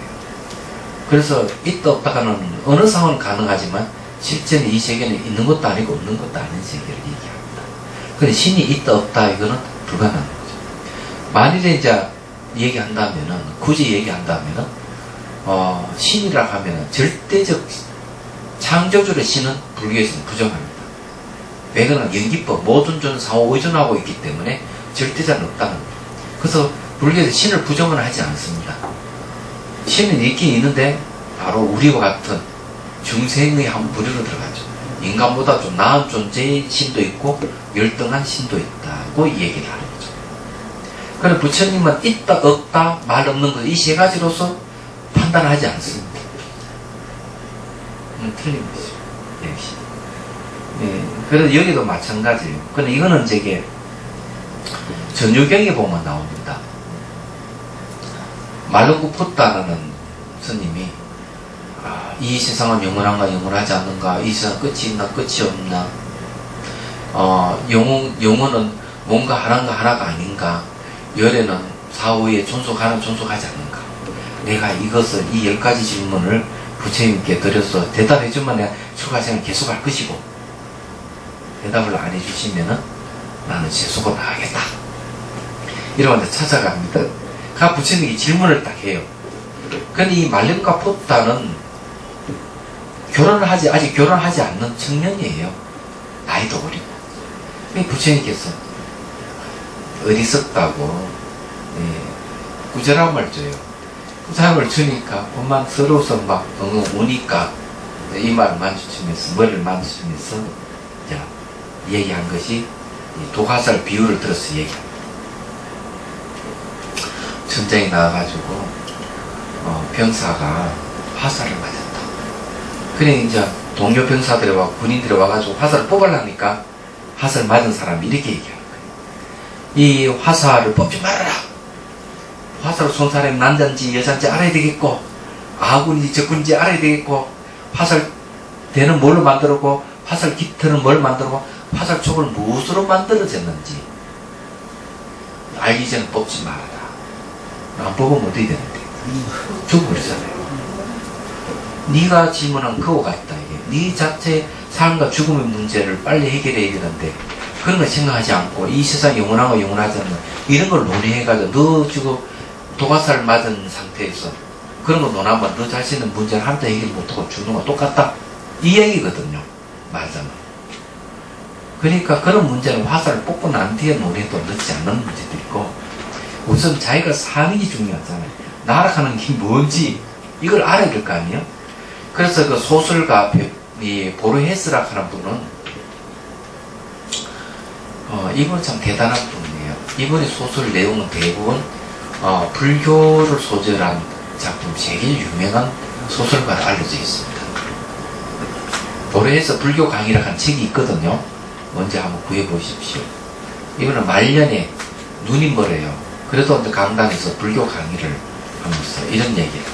그래서 있다 없다가는 어느 상황은 가능하지만 실제는 이 세계는 있는 것도 아니고 없는 것도 아닌 세계를 얘기합니다. 근데 신이 있다 없다 이거는 불가능한 거죠. 만일에 이제 얘기한다면은, 굳이 얘기한다면은 신이라 하면은 절대적 창조주의 신은 불교에서는 부정합니다. 왜 그러나 연기법 모든 존 상호 의존하고 있기 때문에 절대자는 없다는 거예요. 그래서 불교에서 신을 부정은 하지 않습니다. 신은 있긴 있는데 바로 우리와 같은 중생의 한 부류로 들어가죠. 인간보다 좀 나은 존재의 신도 있고 열등한 신도 있다고 얘기를 하는 거죠. 그런데 부처님은 있다 없다 말 없는 것 이 세 가지로서 판단하지 않습니다. 틀린 거죠. 역시. 예, 그래서 여기도 마찬가지예요. 근데 이거는 저게 전유경에 보면 나옵니다. 말르구 푸타라는 스님이 이 세상은 영원한가 영원하지 않는가, 이 세상 끝이 있나 끝이 없나, 영혼은 뭔가 하나가 아닌가, 열애는 사후에 존속하는 존속하지 않는가. 내가 이것을 이 10가지 질문을 부처님께 드려서 대답해주면 내가 출가생을 계속할 것이고, 대답을 안 해주시면은 나는 세속으로 나가겠다. 이러면서 찾아갑니다. 그 부처님이 질문을 딱 해요. 근데 이 말름과 포타는 아직 결혼하지 않는 청년이에요. 나이도 어리고. 부처님께서 어리석다고 구절함을 줘요. 구절함을 주니까 원망스러워서 막 엉엉 우니까 이마를 만지면서 머리를 만지면서 얘기한 것이 도화살 비유를 들어서 얘기합니다. 전쟁에 나와가지고 병사가 화살을 맞았다. 그래 이제 동료 병사들이 와 군인들이 와가지고 화살을 뽑으려니까 화살 맞은 사람이 이렇게 얘기하는 거예요. 이 화살을 뽑지 말아라. 화살을 쏜 사람이 남자인지 여자인지 알아야 되겠고, 아군인지 적군인지 알아야 되겠고, 화살 대는 뭘로 만들었고, 화살 깃털은 뭘 만들고, 화살 촉을 무엇으로 만들어졌는지 알기 전에 뽑지 말아라. 안 뽑으면 어떻게 되는데? 죽어버리잖아요. 네가 질문한 그거 같다. 이게 네 자체 삶과 죽음의 문제를 빨리 해결해야 되는데 그런 걸 생각하지 않고 이 세상 영원하고 영원하지 않는 이런 걸 논의해가지고 너 지금 도가살 맞은 상태에서 그런 거 논하면 너 자신의 문제를 하나도 해결 못하고 죽는 거 똑같다. 이 얘기거든요. 말하자면. 그러니까 그런 문제는 화살을 뽑고 난 뒤에 논의해도 늦지 않는 문제도 있고 우선 자기가 사는 게 중요하잖아요. 나락하는 게 뭔지 이걸 알아야 될 거 아니에요? 그래서 그 소설가 이 보르헤스라 하는 분은 이분은 참 대단한 분이에요. 이분의 소설 내용은 대부분 불교를 소재한 작품 제일 유명한 소설가로 알려져 있습니다. 보르헤스 불교 강의를 한 책이 있거든요. 먼저 한번 구해보십시오. 이분은 말년에 눈이 멀어요. 그래도 강단에서 불교 강의를 하면서 이런 얘기를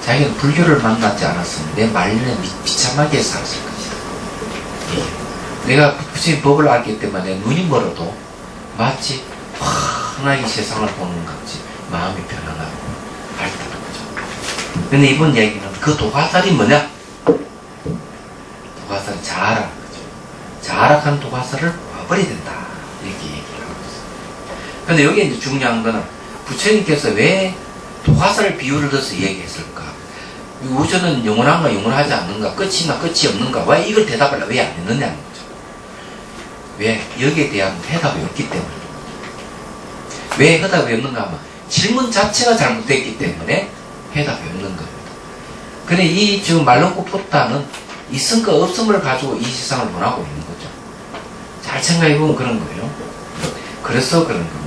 자기는 불교를 만나지 않았으면 내 말년에 비참하게 살았을 것이다. 내가 부처님 법을 알기 때문에 눈이 멀어도 마치 환하게 세상을 보는 것 같이 마음이 편안하고 밝다는 거죠. 근데 이번 얘기는 그 도화살이 뭐냐? 도화살이 자아라는 거죠. 자아락한 도화살을 와버려야 된다. 이렇게 얘기를 하고 있어요. 근데 여기에 이제 중요한 거는 부처님께서 왜 도화살 비유를 들어서 얘기했을까? 우주는 영원한가 영원하지 않는가? 끝이나 끝이 없는가? 왜 이걸 대답을 왜 안 했느냐는 거죠. 왜? 여기에 대한 해답이 없기 때문에. 왜 해답이 없는가 하면 질문 자체가 잘못됐기 때문에 해답이 없는 겁니다. 근데 이 지금 말론고 포타는 있음과 없음을 가지고 이 세상을 논하고 있는 거죠. 잘 생각해보면 그런 거예요. 그래서 그런 겁니다.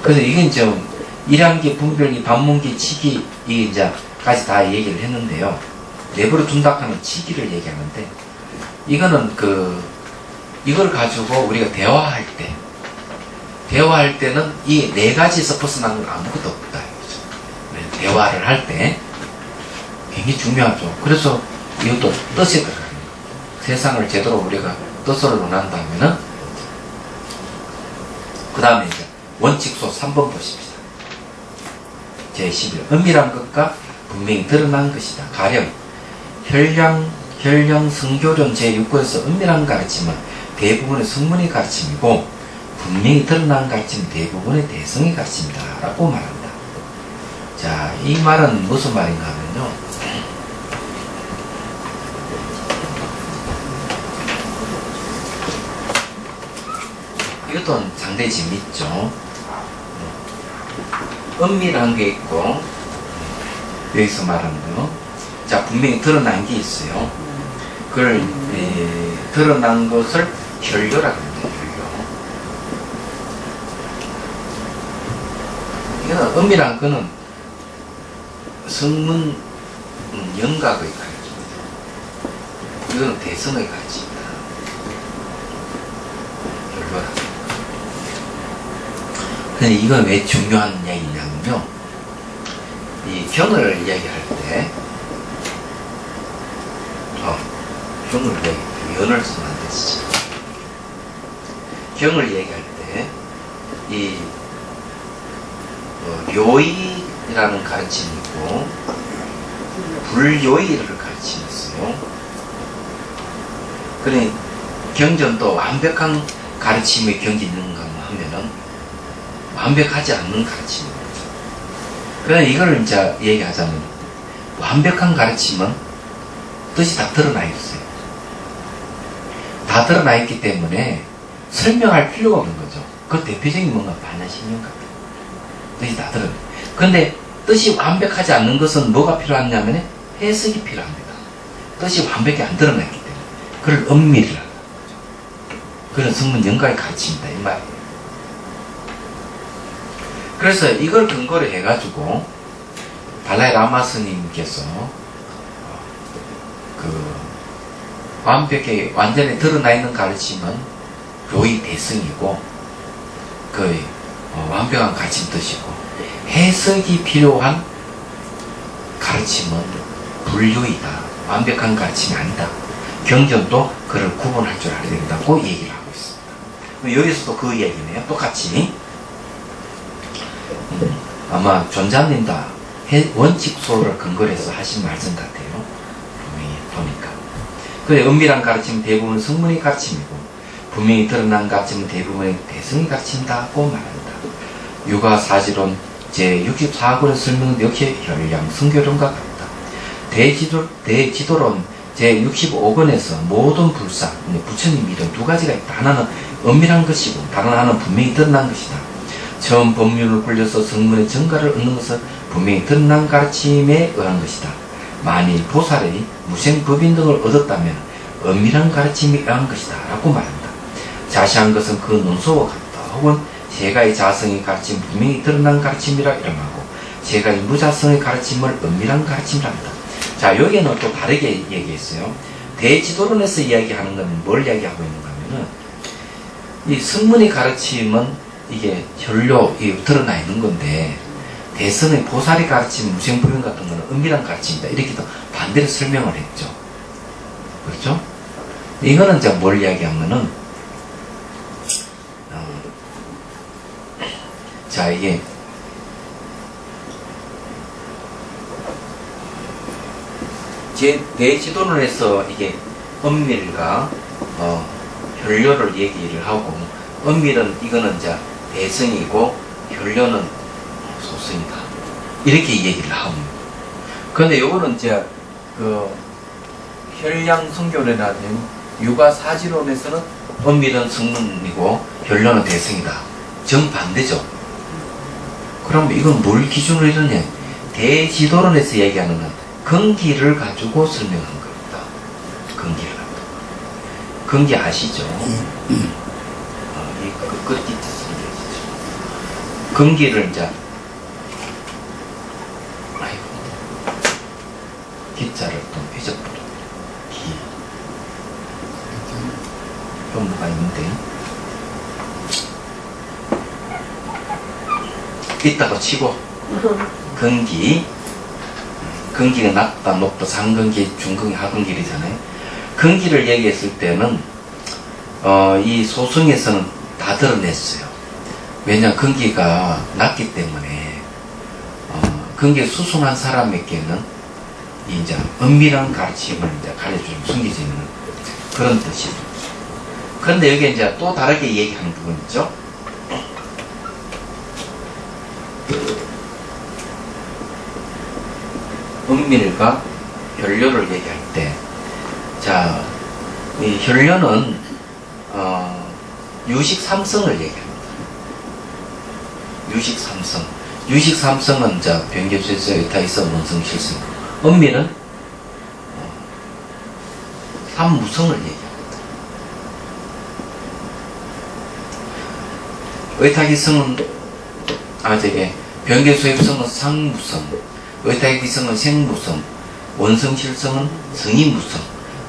그래서 이게 이제 일항기, 분별기, 반문기, 치기 이게 이제 까지 다 얘기를 했는데요. 내버려 둔다 하는 치기를 얘기하는데 이거는 이걸 가지고 우리가 대화할 때는 이 네 가지에서 벗어난 건 아무것도 없다. 대화를 할 때 굉장히 중요하죠. 그래서 이것도 뜻이 들어가는 거예요. 세상을 제대로 우리가 뜻으로 논한다면은 그 다음에 이제 원칙소 3번 보십시다. 제11 은밀한 것과 분명히 드러난 것이다. 가령 혈량 성교론 제6권에서 은밀한 가르침은 대부분의 성문의 가르침이고 분명히 드러난 가르침은 대부분의 대성의 가르침이다 라고 말한다. 자, 이 말은 무슨 말인가 하면요, 이것도 상당히 재밌죠. 은밀한 게 있고 여기서 말하는 거, 자, 분명히 드러난 게 있어요. 그걸 드러난 것을 혈교라고 합니다. 혈교. 이거는 은밀한 거는 성문 영각의 가르침입니다. 이거는 대성의 가르침입니다. 혈교라. 근데 이건 왜 중요한 이야기냐면요, 이 경을 이야기할 때, 경을 연을 쓰면 안 되지. 경을 얘기할 때, 이, 요의라는 가르침이 있고, 불요의를 가르침이 있어요. 그러니, 경전도 완벽한 가르침의 경이 있는가 하면은, 완벽하지 않는 가르침입니다. 그러나 이걸 이제 얘기하자면, 완벽한 가르침은 뜻이 다 드러나 있어요. 다 드러나 있기 때문에 설명할 필요가 없는 거죠. 그 대표적인 뭔가 반야신경 같아요. 뜻이 다 드러나. 그런데 뜻이 완벽하지 않는 것은 뭐가 필요하냐면 해석이 필요합니다. 뜻이 완벽히 안 드러나 있기 때문에. 그걸 엄밀이라고 하는 거죠. 그런 성문 영가의 가르침이다, 이 말이에요. 그래서 이걸 근거로 해가지고 달라이 라마 스님께서 완전히 드러나 있는 가르침은 요의 대성이고 완벽한 가르침 뜻이고, 해석이 필요한 가르침은 불요이다. 완벽한 가르침이 아니다. 경전도 그를 구분할 줄 알아야 된다고 얘기를 하고 있습니다. 여기서도 그 얘기네요. 똑같이. 아마 존자님 다 원칙소를 근거로 해서 하신 말씀 같아요. 분명히 보니까. 그래, 은밀한 가르침은 대부분 성문의 가르침이고, 분명히 드러난 가르침은 대부분의 대성의 가르침이다고 말합니다. 유가사지론 제64권의 설명은 역시 혈량 성교론과 같다. 대지도론 제65권에서 모든 불사, 부처님 이런 두 가지가 있다. 하나는 은밀한 것이고 다른 하나는 분명히 드러난 것이다. 처음 법륜을 굴려서 성문의 정가를 얻는 것은 분명히 드러난 가르침에 의한 것이다. 만일 보살의 무생법인 등을 얻었다면 은밀한 가르침에 의한 것이다 라고 말합니다. 자세한 것은 그 논소와 같다. 혹은 제가의 자성의 가르침 분명히 드러난 가르침이라 이름하고 제가의 무자성의 가르침을 은밀한 가르침이라 합니다. 자, 여기에는 또 다르게 얘기했어요. 대지도론에서 이야기하는 건 뭘 이야기하고 있는가 하면은 이 성문의 가르침은 이게 혈료 드러나 있는 건데 대성의 보살의 가르침, 무생법인 같은 거는 은밀한 가르침이다. 이렇게 또 반대로 설명을 했죠. 그렇죠? 이거는 이제 뭘 이야기하면은 자, 이게 제 대지도론에서 이게 은밀과 혈료를 얘기를 하고, 은밀은 이거는 이제 대성이고 혈료는 소성이다. 이렇게 얘기를 합니다. 그런데 요거는 이제 그 혈량 성교론이라는 유가사지론에서는 은밀은 성문이고 혈료는 대성이다. 정반대죠. 그럼 이건 뭘 기준으로 이러냐? 대지도론에서 얘기하는 건 근기를 가지고 설명한 겁니다. 근기를 가지고. 근기 아시죠? 이 끝이 있으시죠? 근기를 이제 아이고 기자를 또 잊어버려. 기 뭐가 있는데 있다고 치고 근기, 근기가 낮다, 높다, 상근기, 중근기, 하근기이잖아요. 근기를 얘기했을 때는 이 소승에서는 다 드러냈어요. 왜냐, 근기가 낮기 때문에 근기 수순한 사람에게는 이제 은밀한 가르침을 이제 가르쳐주는, 숨겨져 있는 그런 뜻이죠. 그런데 여기 이제 또 다르게 얘기하는 부분 있죠. 은밀과 혈료를 얘기할 때, 자, 이 혈료는 유식삼성을 얘기합니다. 유식삼성. 유식삼성은 자 변개수에서 의타에서 원성실성. 은밀은 삼무성을 얘기합니다. 의타기성은 변개수의 성은 상무성, 의타기성은 생무성, 원성실성은 성인무성.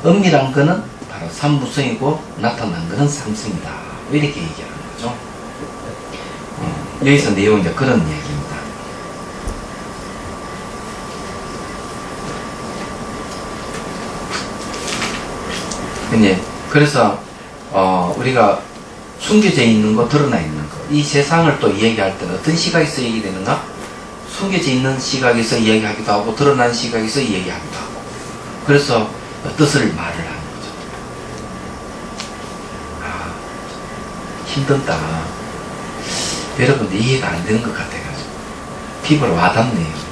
은밀한 거는 바로 삼무성이고 나타난 거는 삼성이다. 이렇게 얘기하는 거죠. 여기서 내용은 이제 그런 이야기입니다. 그래서 우리가 숨겨져 있는 거, 드러나 있는 거, 이 세상을 또 이야기할 때는 어떤 시각에서 얘기되는가? 숨겨져 있는 시각에서 이야기하기도 하고 드러난 시각에서 이야기하기도 하고, 그래서 뜻을 말을 하는 거죠. 힘든다. 여러분들 이해가 안 되는 것 같아가지고 피부로 와닿네요.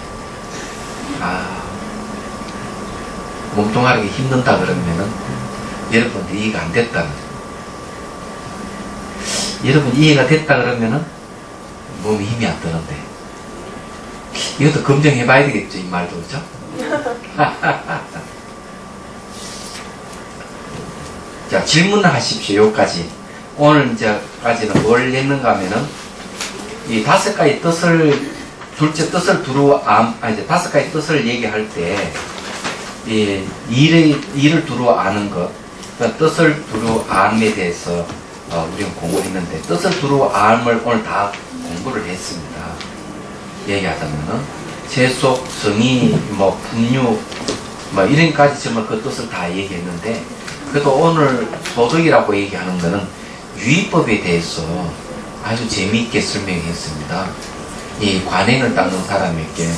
몸뚱아리가 힘든다 그러면은 여러분들 이해가 안 됐다. 여러분 이해가 됐다 그러면은 몸에 힘이 안 드는데, 이것도 검증해 봐야 되겠죠, 이 말도. 그죠? 자, 질문을 하십시오. 여기까지. 오늘 이제까지는 뭘 했는가 하면은 이 다섯 가지 뜻을, 둘째 뜻을 이제 다섯 가지 뜻을 얘기할 때 이 일을 두루 아는 것, 그러니까 뜻을 두루 암에 대해서 우리는 공부했는데, 뜻을 두루 암을 오늘 다 공부를 했습니다. 얘기하자면은 세속, 성의, 분류, 이런까지 정말 그 뜻을 다 얘기했는데, 그래도 오늘 소득이라고 얘기하는 거는 유의법에 대해서 아주 재미있게 설명했습니다. 이 관행을 닦는 사람에게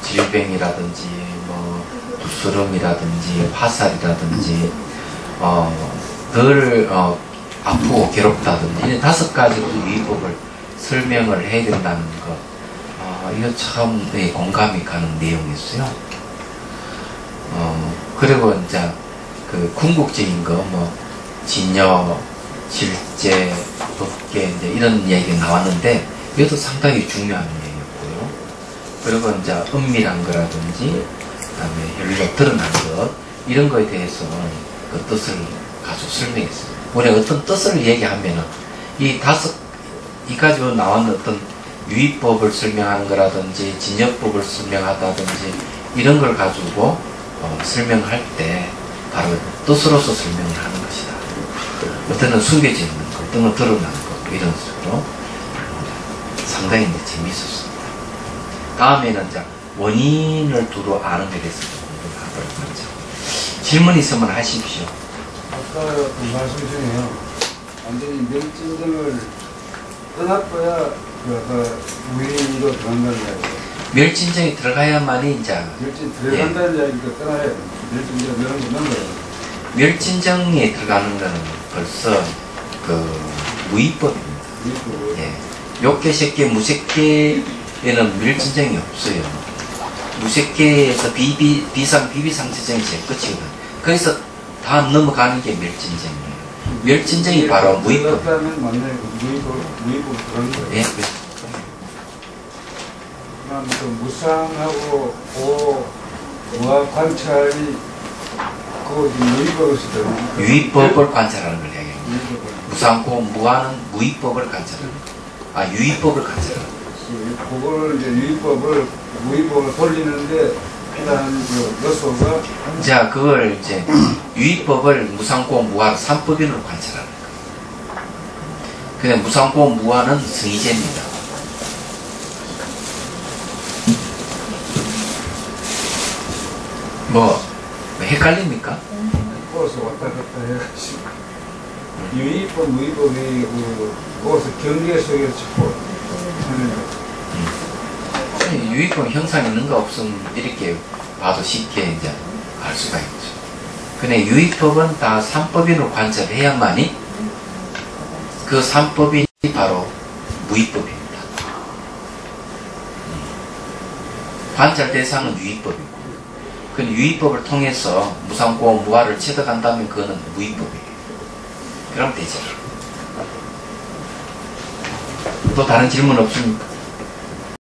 질병이라든지 뭐 부스럼이라든지 화살이라든지 덜 아프고 괴롭다든지 이런 5가지로 유의법을 설명을 해야 된다는 것. 이거 참 공감이 가는 내용이었어요. 그리고 이제 그 궁극적인 거 뭐 진여, 질제, 법계 이제 이런 이야기가 나왔는데 이것도 상당히 중요한 내용이었고요. 그리고 이제 은밀한 거라든지 그다음에 혈로 드러난 것 이런 거에 대해서 그 뜻을 가지고 설명했어요. 우리가 어떤 뜻을 얘기하면은 이 가지고 나온 어떤 유의법을 설명하는 거라든지 진여법을 설명하다든지 이런 걸 가지고 설명할 때 바로 뜻으로서 설명을 하는 것이다. 어떤 건 숨겨져 있는 것, 어떤 건 드러나는 것 이런 식으로 상당히 이제 재미있었습니다. 다음에는 이제 원인을 두루 아는 것에 대해서 공부를 하도록 하죠. 질문 있으면 하십시오. 아까 그 말씀 중에요. 완전히 멸진정을 떠났어야 그 아까 무인으로 들어간다는 이야기예요. 멸진정이 들어가야만이 이제 멸진 들어간다는 이야기가 떠나야 돼요. 멸진정 넣는 거예요. 멸진정에 들어가는 거는 벌써 그 무위법입니다. 예. 욕계, 색계, 무색계에는 멸진정이 없어요. 무색계에서 비상, 비비상체정이 제일 끝이거든. 그래서 다 넘어가는 게 멸진정이에요. 멸진정이 바로 무위법. 들어갔다면 맞네. 무위법 들어간 거예요. 예. 그럼 그 무상하고 무학 관찰이 그거 유의법을 쓰더라고요. 유의법을 관찰하는 걸 얘기합니다. 무상고 무하는 무의법을 관찰하는 거. 유의법을 관찰하는 거. 그거를 이제 유의법을 무의법을 돌리는데 일단 그 여소가 자, 그걸 이제 유의법을 무상고 무하 3법인으로 관찰하는 거. 근데 무상고 무하는 승의제입니다. 뭐 헷갈립니까? 거기서 왔다 갔다 해가지고 유의법 무의법이 거기서 경계 속에서 짚고 하는 거. 유의법 형상 있는가 없음 이렇게 봐도 쉽게 이제 알 수가 있죠. 근데 유의법은 다 3법인으로 관찰해야만이 그 3법인이 바로 무의법입니다. 관찰 대상은 유의법이고 그 유의법을 통해서 무상고 무하를 체득한다면 그거는 무의법이에요. 그럼 되죠. 또 다른 질문 없습니까?